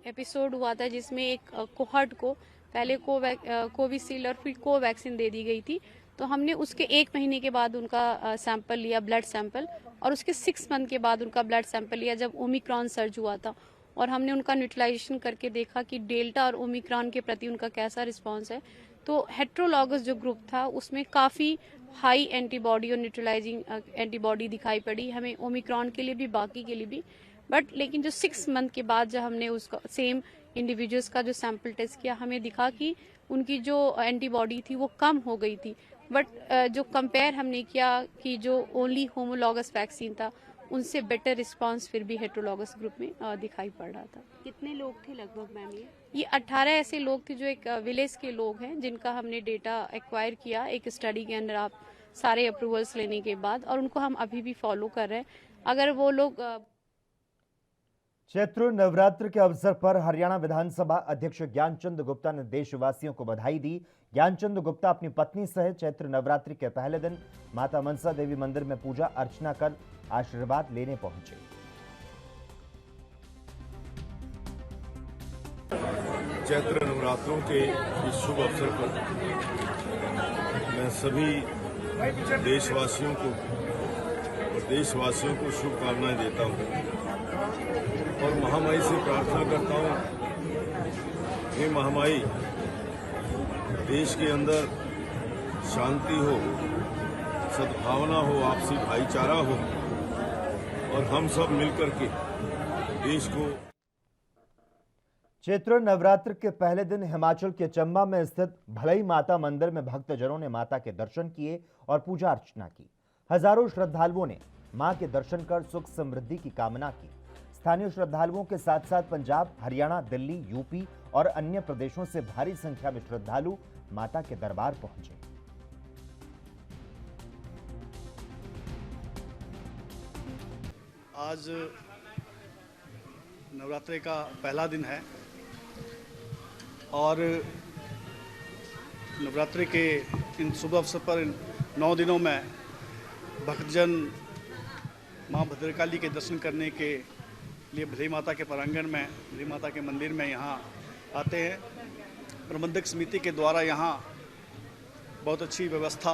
एपिसोड हुआ था जिसमें एक कोहर्ट को पहले कोविशील्ड और फिर कोवैक्सीन दे दी गई थी। तो हमने उसके 1 महीने के बाद उनका सैंपल लिया, ब्लड सैंपल, और उसके 6 मंथ के बाद उनका ब्लड सैंपल लिया जब ओमिक्रॉन सर्ज हुआ था। और हमने उनका न्यूट्रलाइजेशन करके देखा कि डेल्टा और ओमिक्रॉन के प्रति उनका कैसा रिस्पांस है। तो हेट्रोलॉगस जो ग्रुप था उसमें काफ़ी हाई एंटीबॉडी और न्यूट्रलाइजिंग एंटीबॉडी दिखाई पड़ी हमें, ओमिक्रॉन के लिए भी बाकी के लिए भी। बट लेकिन जो 6 मंथ के बाद जब हमने उसका सेम इंडिविजुअल्स का जो सैंपल टेस्ट किया, हमें दिखा कि उनकी जो एंटीबॉडी थी वो कम हो गई थी। बट जो कंपेयर हमने किया कि जो ओनली होमोलॉगस वैक्सीन था उनसे बेटर रिस्पांस फिर भी हेट्रोलॉगस ग्रुप में दिखाई पड़ रहा था। कितने लोग थे लगभग मैम? ये 18 ऐसे लोग थे जो एक विलेज के लोग हैं जिनका हमने डेटा एक्वायर किया एक स्टडी के अंदर, आप सारे अप्रूवल्स लेने के बाद, और उनको हम अभी भी फॉलो कर रहे हैं। अगर वो लोग चैत्र नवरात्र के अवसर पर हरियाणा विधानसभा अध्यक्ष ज्ञानचंद गुप्ता ने देशवासियों को बधाई दी। ज्ञानचंद गुप्ता अपनी पत्नी सहित चैत्र नवरात्रि के पहले दिन माता मनसा देवी मंदिर में पूजा अर्चना कर आशीर्वाद लेने पहुंचे। चैत्र नवरात्रों के इस शुभ अवसर पर मैं सभी देशवासियों को शुभकामनाएं देता हूं और महामाई से प्रार्थना करता हूं, ये महामाई देश के अंदर शांति हो, सद्भावना हो, आपसी भाईचारा हो और हम सब मिलकर के देश को। चैत्र नवरात्र के पहले दिन हिमाचल के चंबा में स्थित भलई माता मंदिर में भक्तजनों ने माता के दर्शन किए और पूजा अर्चना की। हजारों श्रद्धालुओं ने मां के दर्शन कर सुख समृद्धि की कामना की। स्थानीय श्रद्धालुओं के साथ साथ पंजाब, हरियाणा, दिल्ली, यूपी और अन्य प्रदेशों से भारी संख्या में श्रद्धालु माता के दरबार पहुंचे। आज नवरात्रि का पहला दिन है और नवरात्रि के इन शुभ अवसर पर इन 9 दिनों में भक्तजन मां भद्रकाली के दर्शन करने के लिए भली माता के प्रांगण में, भली माता के मंदिर में यहाँ आते हैं। प्रबंधक समिति के द्वारा यहाँ बहुत अच्छी व्यवस्था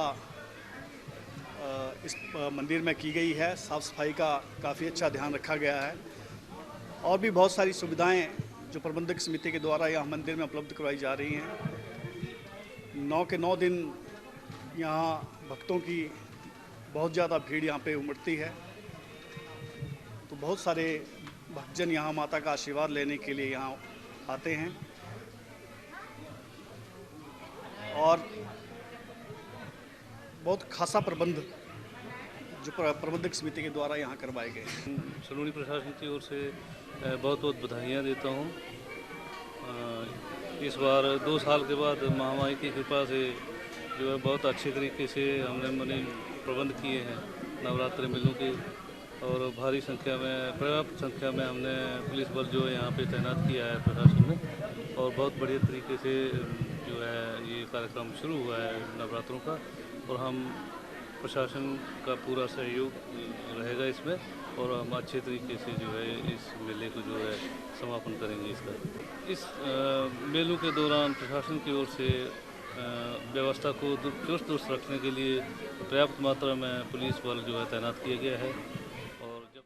इस मंदिर में की गई है। साफ़ सफाई का काफ़ी अच्छा ध्यान रखा गया है और भी बहुत सारी सुविधाएं जो प्रबंधक समिति के द्वारा यहाँ मंदिर में उपलब्ध करवाई जा रही हैं। 9 के 9 दिन यहाँ भक्तों की बहुत ज़्यादा भीड़ यहाँ पे उमड़ती है, तो बहुत सारे भक्तजन यहाँ माता का आशीर्वाद लेने के लिए यहाँ आते हैं और बहुत खासा प्रबंध जो प्रबंधक समिति के द्वारा यहाँ करवाए गए। सलूनी प्रशासन की ओर से बहुत बहुत बधाइयाँ देता हूँ। इस बार 2 साल के बाद महामारी की कृपा से जो है बहुत अच्छे तरीके से हमने प्रबंध किए हैं नवरात्रि मेलों के, और भारी संख्या में, पर्याप्त संख्या में हमने पुलिस बल जो है यहाँ पे तैनात किया है प्रशासन ने, और बहुत बढ़िया तरीके से जो है ये कार्यक्रम शुरू हुआ है नवरात्रों का, और हम प्रशासन का पूरा सहयोग रहेगा इसमें और हम अच्छे तरीके से जो है इस मेले को जो है समापन करेंगे इसका। इस मेलों के दौरान प्रशासन की ओर से व्यवस्था को चुस्त दुरुस्त रखने के लिए पर्याप्त मात्रा में पुलिस बल जो है तैनात किया गया है। और जब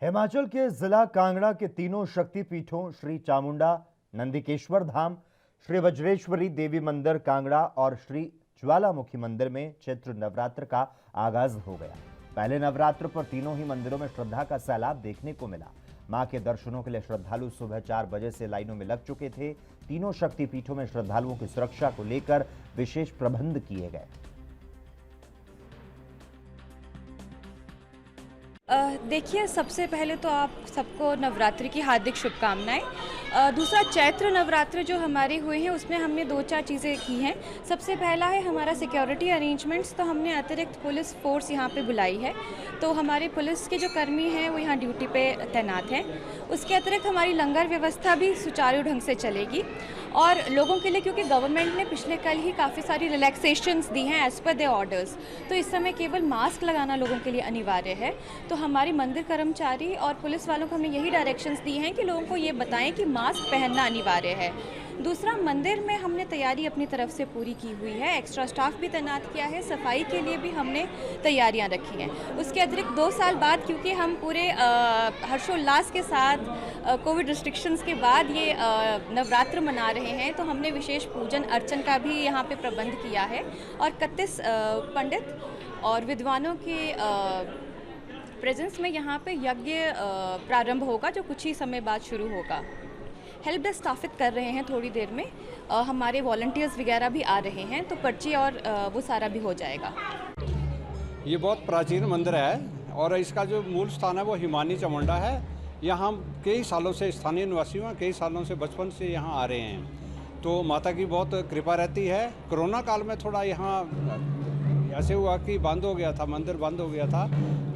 हिमाचल के जिला कांगड़ा के तीनों शक्तिपीठों श्री चामुंडा नंदिकेश्वर धाम, श्री वज्रेश्वरी देवी मंदिर कांगड़ा और श्री ज्वालामुखी मंदिर में चैत्र नवरात्र का आगाज हो गया। पहले नवरात्र पर तीनों ही मंदिरों में श्रद्धा का सैलाब देखने को मिला। मां के दर्शनों के लिए श्रद्धालु सुबह 4 बजे से लाइनों में लग चुके थे। तीनों शक्तिपीठों में श्रद्धालुओं की सुरक्षा को लेकर विशेष प्रबंध किए गए। देखिए, सबसे पहले तो आप सबको नवरात्रि की हार्दिक शुभकामनाएं। दूसरा, चैत्र नवरात्र जो हमारे हुए हैं उसमें हमने 2-4 चीज़ें की हैं। सबसे पहला है हमारा सिक्योरिटी अरेंजमेंट्स, तो हमने अतिरिक्त पुलिस फोर्स यहाँ पे बुलाई है, तो हमारे पुलिस के जो कर्मी हैं वो यहाँ ड्यूटी पे तैनात हैं। उसके अतिरिक्त हमारी लंगर व्यवस्था भी सुचारू ढंग से चलेगी और लोगों के लिए, क्योंकि गवर्नमेंट ने पिछले कल ही काफ़ी सारी रिलैक्सेशंस दी हैं एज़ पर देयर ऑर्डर्स, तो इस समय केवल मास्क लगाना लोगों के लिए अनिवार्य है। तो हमारे मंदिर कर्मचारी और पुलिस वालों को हमने यही डायरेक्शंस दी हैं कि लोगों को ये बताएं कि मास्क पहनना अनिवार्य है। दूसरा, मंदिर में हमने तैयारी अपनी तरफ से पूरी की हुई है, एक्स्ट्रा स्टाफ भी तैनात किया है, सफाई के लिए भी हमने तैयारियां रखी हैं। उसके अतिरिक्त 2 साल बाद, क्योंकि हम पूरे हर्षोल्लास के साथ कोविड रिस्ट्रिक्शंस के बाद ये नवरात्र मना रहे हैं, तो हमने विशेष पूजन अर्चन का भी यहाँ पे प्रबंध किया है और 31 पंडित और विद्वानों के प्रेजेंस में यहाँ पे यज्ञ प्रारंभ होगा, जो कुछ ही समय बाद शुरू होगा। हेल्प डेस्क स्थापित कर रहे हैं थोड़ी देर में, हमारे वॉलंटियर्स वगैरह भी आ रहे हैं, तो पर्ची और वो सारा भी हो जाएगा। ये बहुत प्राचीन मंदिर है और इसका जो मूल स्थान है वो हिमानी चामुंडा है। यहाँ कई सालों से स्थानीय निवासी हैं, कई सालों से बचपन से यहाँ आ रहे हैं, तो माता की बहुत कृपा रहती है। कोरोना काल में थोड़ा यहाँ ऐसे हुआ कि बंद हो गया था, मंदिर बंद हो गया था,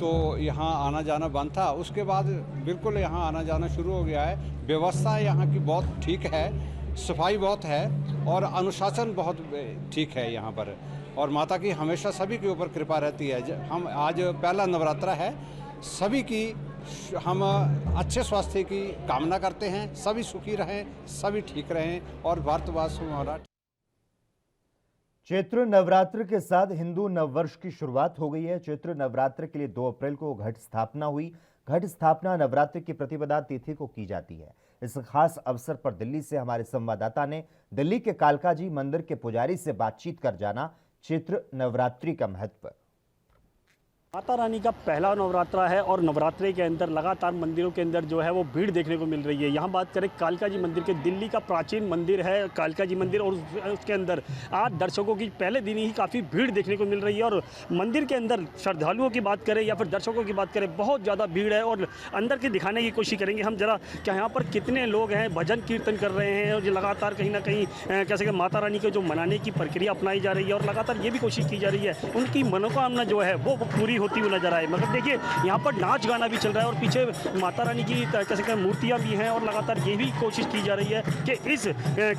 तो यहाँ आना जाना बंद था। उसके बाद बिल्कुल यहाँ आना जाना शुरू हो गया है। व्यवस्था यहाँ की बहुत ठीक है, सफाई बहुत है और अनुशासन बहुत ठीक है यहाँ पर, और माता की हमेशा सभी के ऊपर कृपा रहती है। हम आज पहला नवरात्रा है, सभी की हम अच्छे स्वास्थ्य की कामना करते हैं, सभी सुखी रहें, सभी ठीक रहें और भारतवास हमारा। चैत्र नवरात्र के साथ हिंदू नववर्ष की शुरुआत हो गई है। चैत्र नवरात्र के लिए 2 अप्रैल को घट स्थापना हुई। घट स्थापना नवरात्र की प्रतिपदा तिथि को की जाती है। इस खास अवसर पर दिल्ली से हमारे संवाददाता ने दिल्ली के कालकाजी मंदिर के पुजारी से बातचीत कर जाना चैत्र नवरात्रि का महत्व। माता रानी का पहला नवरात्रा है और नवरात्रे के अंदर लगातार मंदिरों के अंदर जो है वो भीड़ देखने को मिल रही है। यहाँ बात करें कालका जी मंदिर के, दिल्ली का प्राचीन मंदिर है कालका जी मंदिर, और उसके अंदर आज दर्शकों की पहले दिन ही काफ़ी भीड़ देखने को मिल रही है। और मंदिर के अंदर श्रद्धालुओं की बात करें या फिर दर्शकों की बात करें, बहुत ज़्यादा भीड़ है। और अंदर की दिखाने की कोशिश करेंगे हम जरा कि यहाँ पर कितने लोग हैं, भजन कीर्तन कर रहे हैं और लगातार कहीं ना कहीं कैसे कि माता रानी को जो मनाने की प्रक्रिया अपनाई जा रही है और लगातार ये भी कोशिश की जा रही है उनकी मनोकामना जो है वो पूरी होती हुई नजर आए। मगर देखिए यहाँ पर नाच गाना भी चल रहा है और पीछे माता रानी की कैसे कहें मूर्तियाँ भी हैं और लगातार ये भी कोशिश की जा रही है कि इस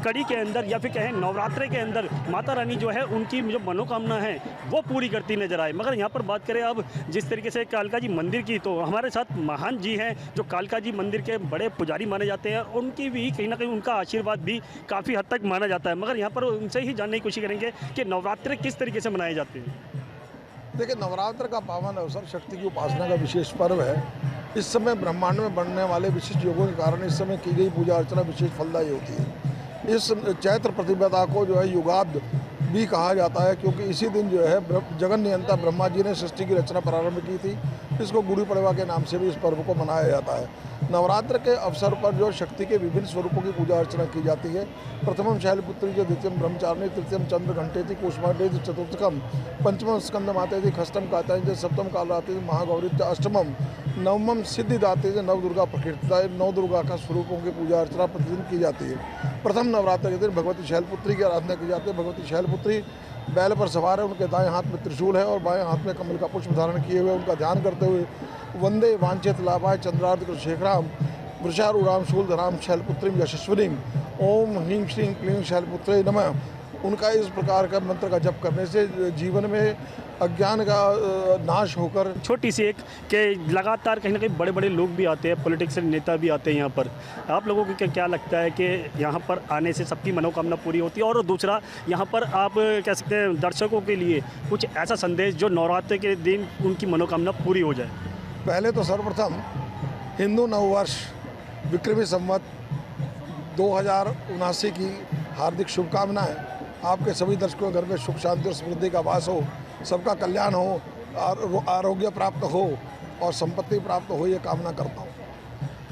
कड़ी के अंदर या फिर कहें नवरात्रे के अंदर माता रानी जो है उनकी जो मनोकामना है वो पूरी करती नजर आए। मगर यहाँ पर बात करें अब जिस तरीके से कालका जी मंदिर की, तो हमारे साथ महान जी हैं जो कालका जी मंदिर के बड़े पुजारी माने जाते हैं और उनकी भी कहीं ना कहीं उनका आशीर्वाद भी काफ़ी हद तक माना जाता है। मगर यहाँ पर उनसे ही जानने की कोशिश करेंगे कि नवरात्रे किस तरीके से मनाए जाते हैं। देखिए, नवरात्र का पावन अवसर शक्ति की उपासना का विशेष पर्व है। इस समय ब्रह्मांड में बनने वाले विशिष्ट योगों के कारण इस समय की गई पूजा अर्चना विशेष फलदायी होती है। इस चैत्र प्रतिपदा को जो है युगाब्द भी कहा जाता है, क्योंकि इसी दिन जो है जगन नियंता ब्रह्मा जी ने सृष्टि की रचना प्रारंभ की थी। इसको गुड़ी पड़वा के नाम से भी इस पर्व को मनाया जाता है। नवरात्र के अवसर पर जो शक्ति के विभिन्न स्वरूपों की पूजा अर्चना की जाती है। प्रथमम शैलपुत्री जो, द्वितीयम ब्रह्मचारिणी, तृतीयम चंद्र घंटेति, कुष्मांडे चतुर्थकम, पंचमम स्कंद मातेति, खष्टम कात्यायनी, सप्तम कालरात्रि महागौरी, अष्टमम नवमम सिद्धिदात्री, नव दुर्गा प्रकृति, नौ दुर्गा का स्वरूपों की पूजा अर्चना प्रतिदिन की जाती है। प्रथम नवरात्र के दिन भगवती शैलपुत्री की आराधना की जाती है। भगवती शैलपुत्री बैल पर सवार है, उनके दाएं हाथ में त्रिशूल है और बाएं हाथ में कमल का पुष्प धारण किए हुए उनका ध्यान करते हुए वंदे वांछित लाभाय चंद्रार्थ शेखराम वृषारूढ़ाम शूलधराम शैलपुत्रीम यशस्विनीम ओम ह्रीं श्रीं क्लीं शैलपुत्रे नमः। उनका इस प्रकार का मंत्र का जप करने से जीवन में अज्ञान का नाश होकर। छोटी सी एक कि लगातार कहीं ना कहीं बड़े बड़े लोग भी आते हैं, पॉलिटिक्स नेता भी आते हैं यहाँ पर। आप लोगों को क्या लगता है कि यहाँ पर आने से सबकी मनोकामना पूरी होती है? और दूसरा, यहाँ पर आप कह सकते हैं दर्शकों के लिए कुछ ऐसा संदेश जो नवरात्रि के दिन उनकी मनोकामना पूरी हो जाए। पहले तो सर्वप्रथम हिंदू नववर्ष विक्रमी संवत 2079 की हार्दिक शुभकामनाएं। आपके सभी दर्शकों के घर में सुख शांति और समृद्धि का वास हो, सबका कल्याण हो, आरोग्य प्राप्त हो और संपत्ति प्राप्त हो, ये कामना करता हूँ।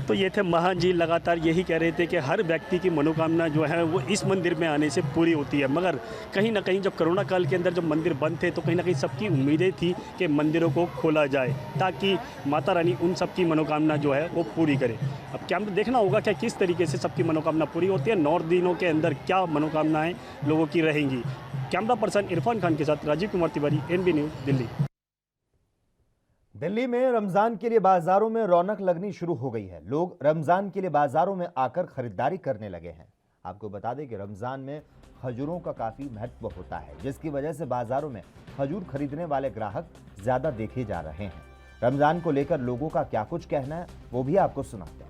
तो ये थे महान जी, लगातार यही कह रहे थे कि हर व्यक्ति की मनोकामना जो है वो इस मंदिर में आने से पूरी होती है। मगर कहीं ना कहीं जब कोरोना काल के अंदर जब मंदिर बंद थे तो कहीं ना कहीं सबकी उम्मीदें थी कि मंदिरों को खोला जाए ताकि माता रानी उन सबकी मनोकामना जो है वो पूरी करे। अब कैमरा देखना होगा क्या किस तरीके से सबकी मनोकामना पूरी होती है, 9 दिनों के अंदर क्या मनोकामनाएँ लोगों की रहेंगी। कैमरा पर्सन इरफान खान के साथ राजीव कुमार तिवारी, NB न्यूज़, दिल्ली। दिल्ली में रमजान के लिए बाजारों में रौनक लगनी शुरू हो गई है। लोग रमजान के लिए बाजारों में आकर खरीदारी करने लगे हैं। आपको बता दें कि रमजान में खजूरों का काफी महत्व होता है, जिसकी वजह से बाजारों में खजूर खरीदने वाले ग्राहक ज्यादा देखे जा रहे हैं। रमजान को लेकर लोगों का क्या कुछ कहना है वो भी आपको सुनाते हैं।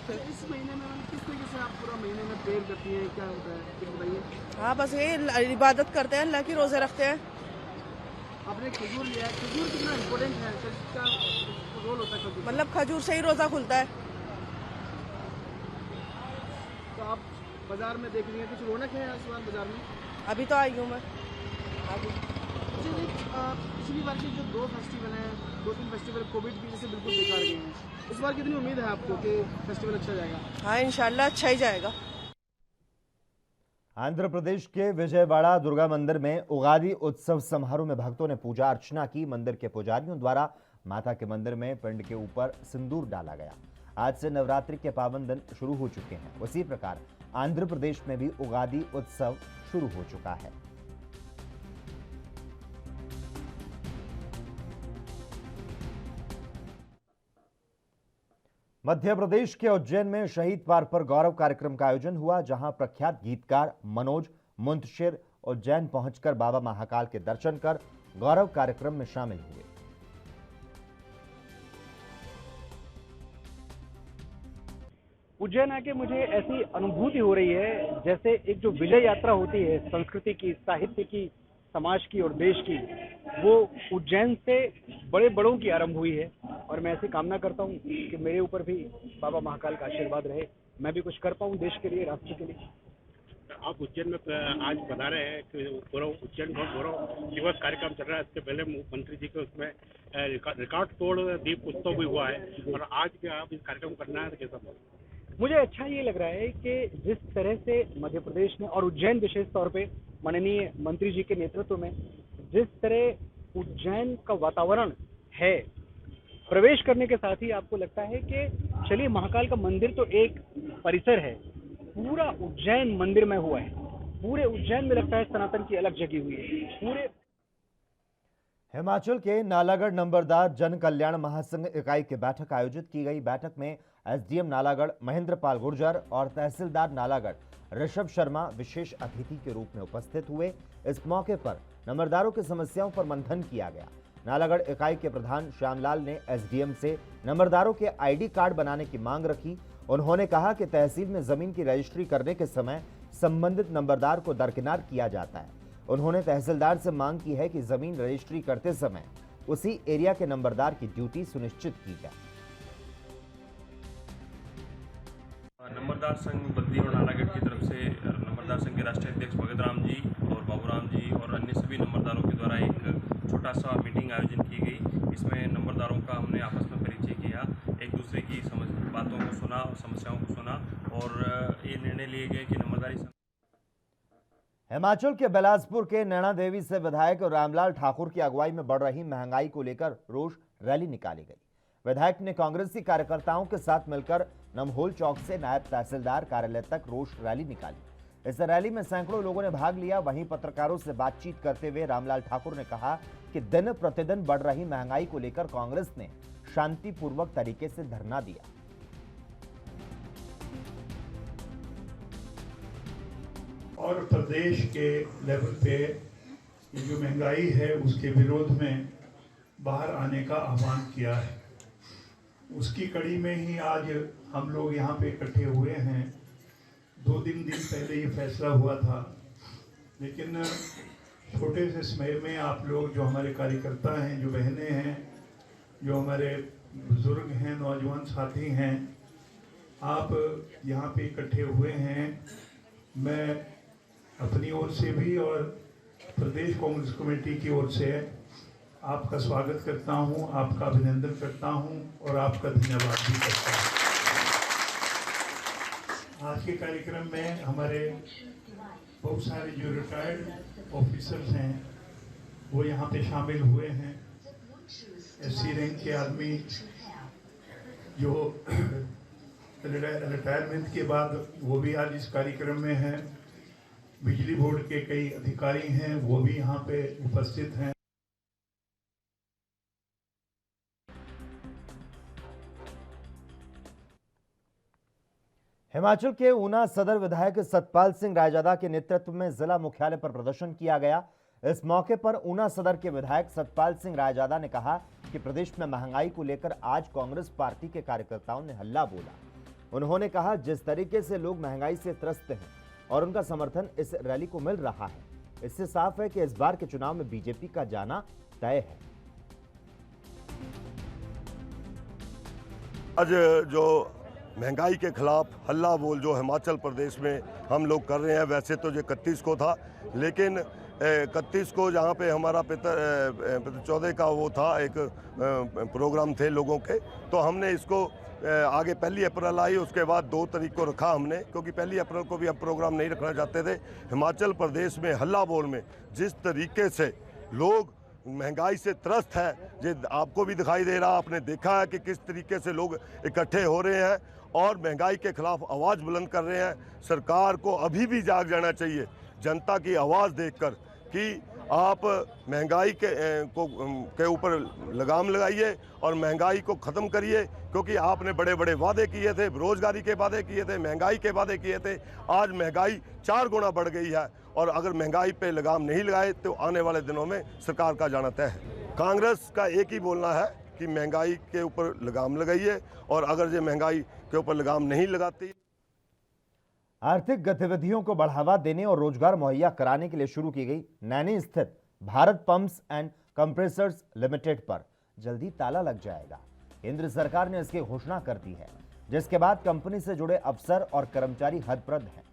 इस महीने में किस तरीके से आप पूरा महीने में प्रेयर करती हैं, क्या होता है कुछ बताइए। हाँ, बस ये इबादत करते हैं, अल्लाह की रोजे रखते हैं। आपने खजूर लिया है, खजूर कितना इम्पोर्टेंट है, क्या रोल होता है खजूर? मतलब खजूर से ही रोजा खुलता है। तो आप बाजार में देख रही हैं, कुछ रौनक है इस बार बाजार में? अभी तो आई हूँ मैं। पिछली बार के जो 2 फेस्टिवल हैं, 2-3 फेस्टिवल कोविड की वजह से बिल्कुल बेकार गए हैं। इस बार कितनी उम्मीद है आपको कि फेस्टिवल अच्छा जाएगा? हाँ, इंशाल्लाह अच्छा ही जाएगा। आंध्र प्रदेश के विजयवाड़ा दुर्गा मंदिर में उगादी उत्सव समारोह में भक्तों ने पूजा अर्चना की। मंदिर के पुजारियों द्वारा माता के मंदिर में पिंड के ऊपर सिंदूर डाला गया। आज से नवरात्रि के पावन दिन शुरू हो चुके हैं। उसी प्रकार आंध्र प्रदेश में भी उगादी उत्सव शुरू हो चुका है। मध्य प्रदेश के उज्जैन में शहीद पार्क पर गौरव कार्यक्रम का आयोजन हुआ, जहां प्रख्यात गीतकार मनोज मुंतशिर उज्जैन पहुंचकर बाबा महाकाल के दर्शन कर गौरव कार्यक्रम में शामिल हुए। उज्जैन आके मुझे ऐसी अनुभूति हो रही है जैसे एक जो विजय यात्रा होती है संस्कृति की, साहित्य की, समाज की और देश की, वो उज्जैन से बड़े बड़ों की आरंभ हुई है। और मैं ऐसी कामना करता हूँ कि मेरे ऊपर भी बाबा महाकाल का आशीर्वाद रहे, मैं भी कुछ कर पाऊँ देश के लिए, राष्ट्र के लिए। आप उज्जैन में आज बता रहे हैं कि गौरव उज्जैन में गौरव दिवस कार्यक्रम चल रहा है। इससे पहले मुख्यमंत्री जी के उसमें रिकॉर्ड तोड़ दीप उत्सव भी हुआ है और आज भी आप इस कार्यक्रम करना है तो कैसा? मुझे अच्छा ये लग रहा है कि जिस तरह से मध्य प्रदेश में और उज्जैन विशेष तौर पे माननीय मंत्री जी के नेतृत्व में जिस तरह उज्जैन का वातावरण है, प्रवेश करने के साथ ही आपको लगता है कि चलिए महाकाल का मंदिर तो एक परिसर है, पूरा उज्जैन मंदिर में हुआ है। पूरे उज्जैन में लगता है सनातन की अलग जगी हुई है। पूरे हिमाचल के नालागढ़ नंबरदार जन कल्याण महासंघ इकाई की बैठक आयोजित की गई। बैठक में एसडीएम नालागढ़ महेंद्र पाल गुर्जर और तहसीलदार नालागढ़ ऋषभ शर्मा विशेष अतिथि के रूप में उपस्थित हुए। इस मौके पर नंबरदारों की समस्याओं पर मंथन किया गया। नालागढ़ इकाई के प्रधान श्यामलाल ने एसडीएम से नंबरदारों के आईडी कार्ड बनाने की मांग रखी। उन्होंने कहा कि तहसील में जमीन की रजिस्ट्री करने के समय संबंधित नंबरदार को दरकिनार किया जाता है। उन्होंने तहसीलदार से मांग की है कि जमीन रजिस्ट्री करते समय उसी एरिया के नंबरदार की ड्यूटी सुनिश्चित की जाए। नंबरदार संघ बद्दी और नालागढ़ की तरफ से नंबरदार संघ के राष्ट्रीय अध्यक्ष भगत राम जी और बाबूराम जी और अन्य सभी नंबरदारों के द्वारा एक छोटा सा मीटिंग आयोजन की गई। इसमें नंबरदारों का हमने आपस में परिचय किया, एक दूसरे की बातों को सुना और समस्याओं को सुना और ये निर्णय लिए गए कि नंबरदारी। हिमाचल के बिलासपुर के नैना देवी से विधायक रामलाल ठाकुर की अगुवाई में बढ़ रही महंगाई को लेकर रोष रैली निकाली गई। विधायक ने कांग्रेसी कार्यकर्ताओं के साथ मिलकर नमहोल चौक से नायब तहसीलदार कार्यालय तक रोष रैली निकाली। इस रैली में सैकड़ों लोगों ने भाग लिया। वहीं पत्रकारों से बातचीत करते हुए रामलाल ठाकुर ने कहा कि दिन प्रतिदिन बढ़ रही महंगाई को लेकर कांग्रेस ने शांतिपूर्वक तरीके से धरना दिया। और प्रदेश के लेवल पे ये जो महंगाई है उसके विरोध में बाहर आने का आह्वान किया है। उसकी कड़ी में ही आज हम लोग यहाँ पे इकट्ठे हुए हैं। 2-3 दिन पहले ये फैसला हुआ था, लेकिन छोटे से समय में आप लोग जो हमारे कार्यकर्ता हैं, जो बहनें हैं, जो हमारे बुजुर्ग हैं, नौजवान साथी हैं, आप यहाँ पे इकट्ठे हुए हैं। मैं अपनी ओर से भी और प्रदेश कांग्रेस कमेटी की ओर से आपका स्वागत करता हूं, आपका अभिनंदन करता हूं और आपका धन्यवाद भी करता हूं। आज के कार्यक्रम में हमारे बहुत सारे जो रिटायर्ड ऑफिसर्स हैं वो यहाँ पे शामिल हुए हैं। एससी रैंक के आदमी जो रिटायरमेंट के बाद वो भी आज इस कार्यक्रम में हैं। बिजली बोर्ड के कई अधिकारी हैं, वो भी यहाँ पे उपस्थित हैं। हिमाचल के ऊना सदर विधायक सतपाल सिंह रायजादा के नेतृत्व में जिला मुख्यालय पर प्रदर्शन किया गया। इस मौके पर ऊना सदर के विधायक सतपाल सिंह रायजादा ने कहा कि प्रदेश में महंगाई को लेकर आज कांग्रेस पार्टी के कार्यकर्ताओं ने हल्ला बोला। उन्होंने कहा जिस तरीके से लोग महंगाई से त्रस्त हैं और उनका समर्थन इस रैली को मिल रहा है, इससे साफ है कि इस बार के चुनाव में बीजेपी का जाना तय है। आज जो महंगाई के खिलाफ हल्ला बोल जो हिमाचल प्रदेश में हम लोग कर रहे हैं, वैसे तो ये 31 को था, लेकिन 31 को जहाँ पे हमारा 14 का वो था एक प्रोग्राम थे लोगों के, तो हमने इसको आगे 1 अप्रैल आई, उसके बाद 2 तारीख को रखा हमने, क्योंकि 1 अप्रैल को भी हम प्रोग्राम नहीं रखना चाहते थे। हिमाचल प्रदेश में हल्ला बोल में जिस तरीके से लोग महंगाई से त्रस्त है, ये आपको भी दिखाई दे रहा, आपने देखा है कि किस तरीके से लोग इकट्ठे हो रहे हैं और महंगाई के खिलाफ आवाज़ बुलंद कर रहे हैं। सरकार को अभी भी जाग जाना चाहिए जनता की आवाज़ देखकर कि आप महंगाई के ऊपर लगाम लगाइए और महंगाई को ख़त्म करिए, क्योंकि आपने बड़े बड़े वादे किए थे, रोजगारी के वादे किए थे, महंगाई के वादे किए थे। आज महंगाई 4 गुना बढ़ गई है और अगर महंगाई पे लगाम नहीं लगाए तो आने वाले दिनों में सरकार का जाना तय है। कांग्रेस का एक ही बोलना है कि महंगाई के ऊपर लगाम लगाइए, और अगर ये महंगाई के ऊपर लगाम नहीं लगाती। आर्थिक गतिविधियों को बढ़ावा देने और रोजगार मुहैया कराने के लिए शुरू की गई नैनी स्थित Bharat pumps and compressors limited पर जल्दी ताला लग जाएगा। केंद्र सरकार ने इसकी घोषणा कर दी है, जिसके बाद कंपनी से जुड़े अफसर और कर्मचारी हतप्रभ हैं।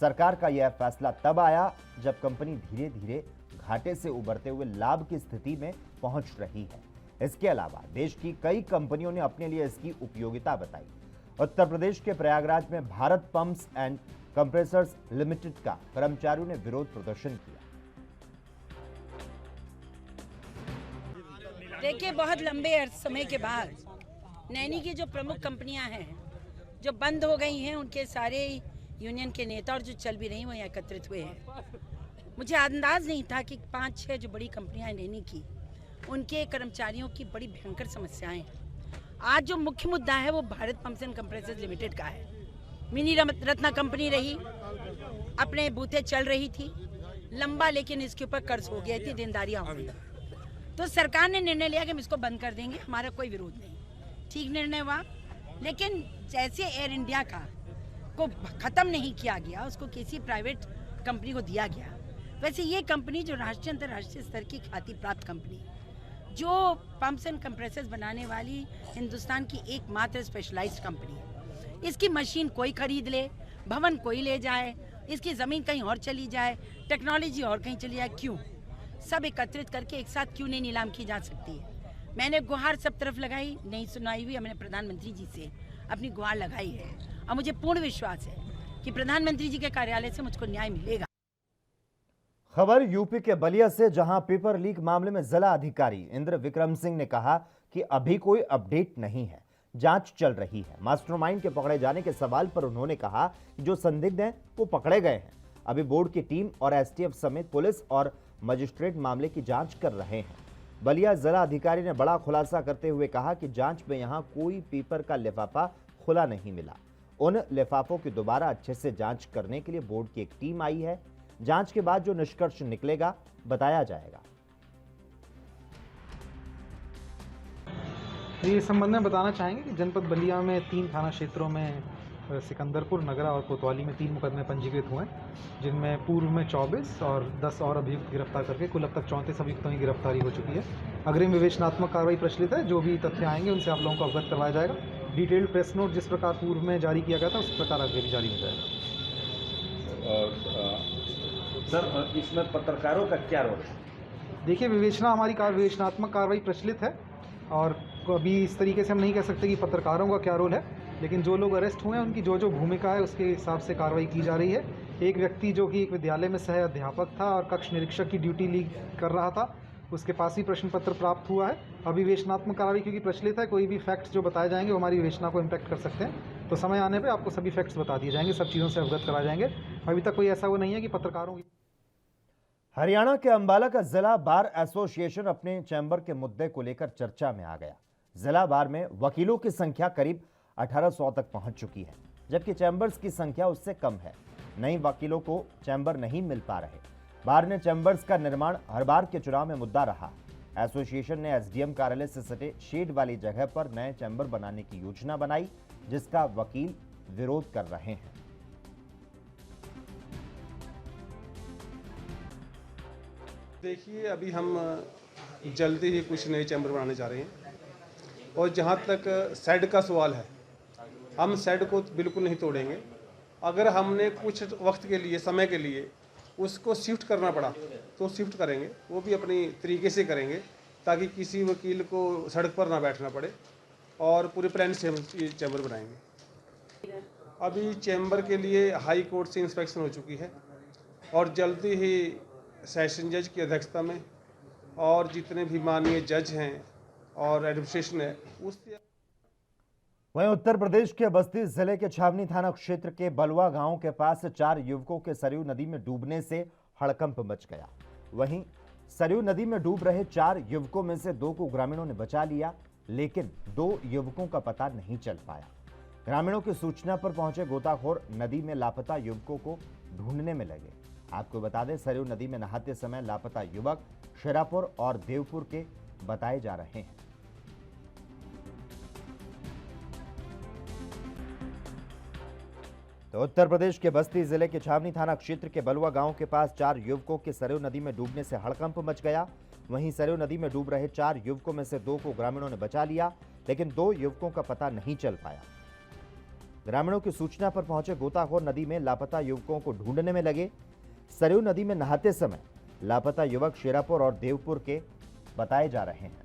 सरकार का यह फैसला तब आया जब कंपनी धीरे धीरे घाटे से उबरते हुए लाभ की स्थिति में पहुंच रही है। इसके अलावा देश की कई कंपनियों ने अपने लिए इसकी उपयोगिता बताई। उत्तर प्रदेश के प्रयागराज में Bharat pumps and compressors limited का कर्मचारियों ने विरोध प्रदर्शन किया। देखिए, बहुत लंबे समय के बाद नैनी की जो प्रमुख कंपनियां हैं जो बंद हो गई हैं, उनके सारे यूनियन के नेता और जो चल भी रही हैं वो यहाँ एकत्रित हुए हैं। मुझे अंदाज नहीं था कि 5-6 जो बड़ी कंपनियां नैनी की, उनके कर्मचारियों की बड़ी भयंकर समस्याएं हैं। आज जो मुख्य मुद्दा है वो Bharat pumps and compressors limited का है। मिनी रत्ना कंपनी रही, अपने बूते चल रही थी लंबा, लेकिन इसके ऊपर कर्ज हो गया थी, देनदारियां हो गई। तो सरकार ने निर्णय लिया कि हम इसको बंद कर देंगे, हमारा कोई विरोध नहीं। ठीक निर्णय हुआ, लेकिन जैसे एयर इंडिया का को ख़त्म नहीं किया गया, उसको किसी प्राइवेट कंपनी को दिया गया, वैसे ये कंपनी जो राष्ट्रीय अंतर्राष्ट्रीय स्तर की ख्याति प्राप्त कंपनी, जो पंप्स एंड कंप्रेसर्स बनाने वाली हिंदुस्तान की एकमात्र स्पेशलाइज्ड कंपनी है। इसकी मशीन कोई खरीद ले, भवन कोई ले जाए, इसकी ज़मीन कहीं और चली जाए, टेक्नोलॉजी और कहीं चली जाए, क्यों सब एकत्रित करके एक साथ क्यों नहीं नीलाम की जा सकती है? मैंने गुहार सब तरफ लगाई, नहीं सुनाई हुई। मैंने प्रधानमंत्री जी से अपनी गुहार लगाई है और मुझे पूर्ण विश्वास है कि प्रधानमंत्री जी के कार्यालय से मुझको न्याय मिलेगा। खबर यूपी के बलिया से, जहां पेपर लीक मामले में जिला अधिकारी इंद्र विक्रम सिंह ने कहा कि अभी कोई अपडेट नहीं है, जांच चल रही है। मास्टरमाइंड के पकड़े जाने के सवाल पर उन्होंने कहा कि जो संदिग्ध हैं वो पकड़े गए हैं। अभी बोर्ड की टीम और एसटीएफ समेत पुलिस और मजिस्ट्रेट मामले की जांच कर रहे हैं। बलिया जिला अधिकारी ने बड़ा खुलासा करते हुए कहा कि जांच में यहां कोई पेपर का लिफाफा खुला नहीं मिला। उन लिफाफों की दोबारा अच्छे से जांच करने के लिए बोर्ड की एक टीम आई है। जांच के बाद जो निष्कर्ष निकलेगा बताया जाएगा। इस संबंध में बताना चाहेंगे कि जनपद बलिया में 3 थाना क्षेत्रों में सिकंदरपुर, नगरा और कोतवाली में 3 मुकदमे पंजीकृत हुए, जिनमें पूर्व में 24 और 10 और अभियुक्त गिरफ्तार करके कुल अब तक 34 अभियुक्तों की गिरफ्तारी हो चुकी है। अग्रिम विवेचनात्मक कार्रवाई प्रचलित है। जो भी तथ्य आएंगे उनसे आप लोगों को अवगत करवाया जाएगा। डिटेल्ड प्रेस नोट जिस प्रकार पूर्व में जारी किया गया था उस प्रकार आगे भी जारी हो जाएगा। सर, इसमें पत्रकारों का क्या रोल है? देखिए, विवेचनात्मक कार्रवाई प्रचलित है और अभी इस तरीके से हम नहीं कह सकते कि पत्रकारों का क्या रोल है, लेकिन जो लोग अरेस्ट हुए हैं उनकी जो जो भूमिका है उसके हिसाब से कार्रवाई की जा रही है। एक व्यक्ति जो कि एक विद्यालय में सह अध्यापक था और कक्ष निरीक्षक की ड्यूटी लीड कर रहा था, उसके पास ही प्रश्न पत्र प्राप्त हुआ है। अभी विवेचनात्मक कार्रवाई क्योंकि प्रचलित है, कोई भी फैक्ट्स जो बताए जाएंगे वो हमारी विवेचना को इम्पैक्ट कर सकते हैं, तो समय आने पर आपको सभी फैक्ट्स बता दिए जाएंगे, सब चीज़ों से अवगत कराए जाएंगे। अभी तक कोई ऐसा वो नहीं है कि पत्रकारों की। हरियाणा के अंबाला का जिला बार एसोसिएशन अपने चैम्बर के मुद्दे को लेकर चर्चा में आ गया। जिला बार में वकीलों की संख्या करीब 1800 तक पहुंच चुकी है, जबकि चैम्बर्स की संख्या उससे कम है। नई वकीलों को चैम्बर नहीं मिल पा रहे। बार ने चैम्बर्स का निर्माण हर बार के चुनाव में मुद्दा रहा। एसोसिएशन ने एसडीएम कार्यालय से सटे शेड वाली जगह पर नए चैम्बर बनाने की योजना बनाई, जिसका वकील विरोध कर रहे हैं। देखिए, अभी हम जल्दी ही कुछ नए चैम्बर बनाने जा रहे हैं और जहाँ तक शेड का सवाल है, हम शेड को बिल्कुल नहीं तोड़ेंगे। अगर हमने कुछ वक्त के लिए, समय के लिए उसको शिफ्ट करना पड़ा तो शिफ्ट करेंगे, वो भी अपनी तरीके से करेंगे ताकि किसी वकील को सड़क पर ना बैठना पड़े, और पूरे प्लान से हम ये चैम्बर बनाएंगे। अभी चैम्बर के लिए हाई कोर्ट से इंस्पेक्शन हो चुकी है और जल्दी ही सेशन जज की अध्यक्षता में और जितने भी माननीय जज हैं और एडमिनिस्ट्रेशन है उससे। वहीं उत्तर प्रदेश के बस्ती जिले के छावनी थाना क्षेत्र के बलुआ गांव के पास 4 युवकों के सरयू नदी में डूबने से हड़कंप मच गया। वहीं सरयू नदी में डूब रहे 4 युवकों में से 2 को ग्रामीणों ने बचा लिया, लेकिन 2 युवकों का पता नहीं चल पाया। ग्रामीणों की सूचना पर पहुंचे गोताखोर नदी में लापता युवकों को ढूंढने में लगे। आपको बता दें, सरयू नदी में नहाते समय लापता युवक शेरापुर और देवपुर के बताए जा रहे हैं। तो उत्तर प्रदेश के बस्ती जिले के छावनी थाना क्षेत्र के बलुआ गांव के पास 4 युवकों के सरयू नदी में डूबने से हड़कंप मच गया। वहीं सरयू नदी में डूब रहे 4 युवकों में से 2 को ग्रामीणों ने बचा लिया, लेकिन 2 युवकों का पता नहीं चल पाया। ग्रामीणों की सूचना पर पहुंचे गोताखोर नदी में लापता युवकों को ढूंढने में लगे। सरयू नदी में नहाते समय लापता युवक शेरापुर और देवपुर के बताए जा रहे हैं।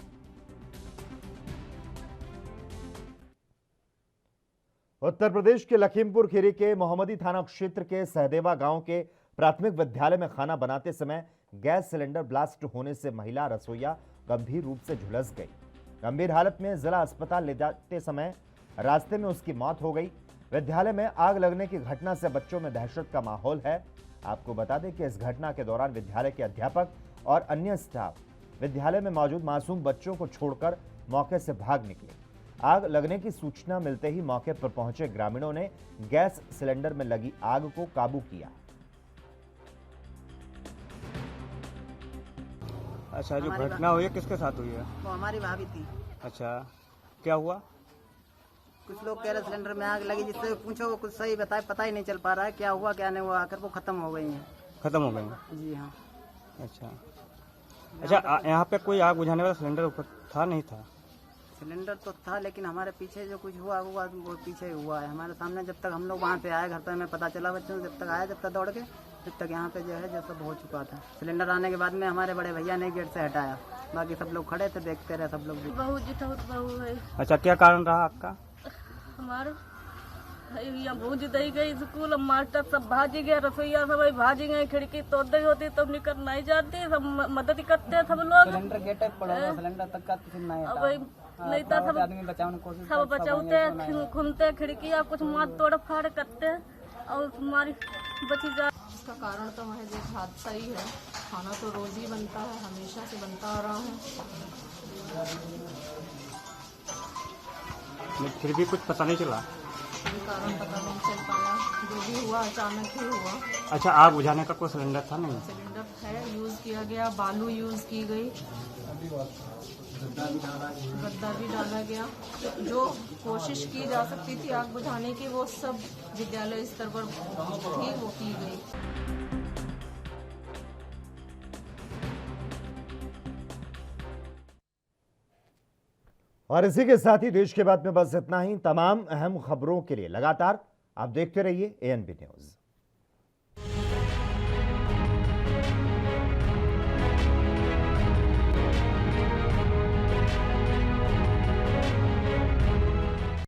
उत्तर प्रदेश के लखीमपुर खीरी के मोहम्मदी थाना क्षेत्र के सहदेवा गांव के प्राथमिक विद्यालय में खाना बनाते समय गैस सिलेंडर ब्लास्ट होने से महिला रसोईया गंभीर रूप से झुलस गई। गंभीर हालत में जिला अस्पताल ले जाते समय रास्ते में उसकी मौत हो गई। विद्यालय में आग लगने की घटना से बच्चों में दहशत का माहौल है। आपको बता दें कि इस घटना के दौरान विद्यालय के अध्यापक और अन्य स्टाफ विद्यालय में मौजूद मासूम बच्चों को छोड़कर मौके से भाग निकले। आग लगने की सूचना मिलते ही मौके पर पहुंचे ग्रामीणों ने गैस सिलेंडर में लगी आग को काबू किया। अच्छा, जो घटना हुई है किसके साथ हुई है? वो हमारी भाभी थी। अच्छा, क्या हुआ? कुछ लोग कह रहे सिलेंडर में आग लगी, जिससे पूछो वो कुछ सही बताए, पता ही नहीं चल पा रहा है क्या हुआ क्या नहीं हुआ। आकर वो खत्म हो गई हैं। खत्म हो गई? जी हाँ। अच्छा, यहाँ पे कोई आग बुझाने वाला सिलेंडर ऊपर था नहीं था? सिलेंडर तो था, लेकिन हमारे पीछे जो कुछ हुआ वो पीछे हुआ है। हमारे सामने जब तक हम लोग वहाँ पे आए घर पे, हमें पता चला बच्चों जब तक आए, जब तक दौड़ के, जब तक यहाँ पे जो है जो सब हो चुका था। सिलेंडर आने के बाद में हमारे बड़े भैया ने गेट से हटाया, बाकी सब लोग खड़े थे देखते रहे सब लोग। बहू जी बहू है। अच्छा, क्या कारण रहा आपका? हमारे यहाँ बहू जी दही गई स्कूल, मास्टर सब भाजी गए, रसोईया सब भाजी गए, खिड़की तोड़ दी होती तब निकल नहीं जाती, सब मदद करते सब लोग। सिलेंडर गेट पड़ा, सिलेंडर तक का नहीं था, सब आदमी बचाने की कोशिश, सब बचाते घूमते खिड़कियाँ कुछ मार तोड़ फाड़ करते और हमारी बची जा। इसका कारण तो महज एक हादसा ही है। खाना तो रोज ही बनता है, हमेशा से बनता आ रहा है। फिर भी कुछ पता नहीं चला? कारण पता नहीं चल पाया, जो भी हुआ अचानक ही हुआ। अच्छा, आग बुझाने का कोई सिलेंडर था नहीं? सिलेंडर है, यूज किया गया, बालू यूज की गई, गद्दा भी डाला गया। जो कोशिश की जा सकती थी आग बुझाने की वो सब विद्यालय स्तर पर थी, वो की गई। और इसी के साथ ही देश के बाद में बस इतना ही। तमाम अहम खबरों के लिए लगातार आप देखते रहिए ANB न्यूज़।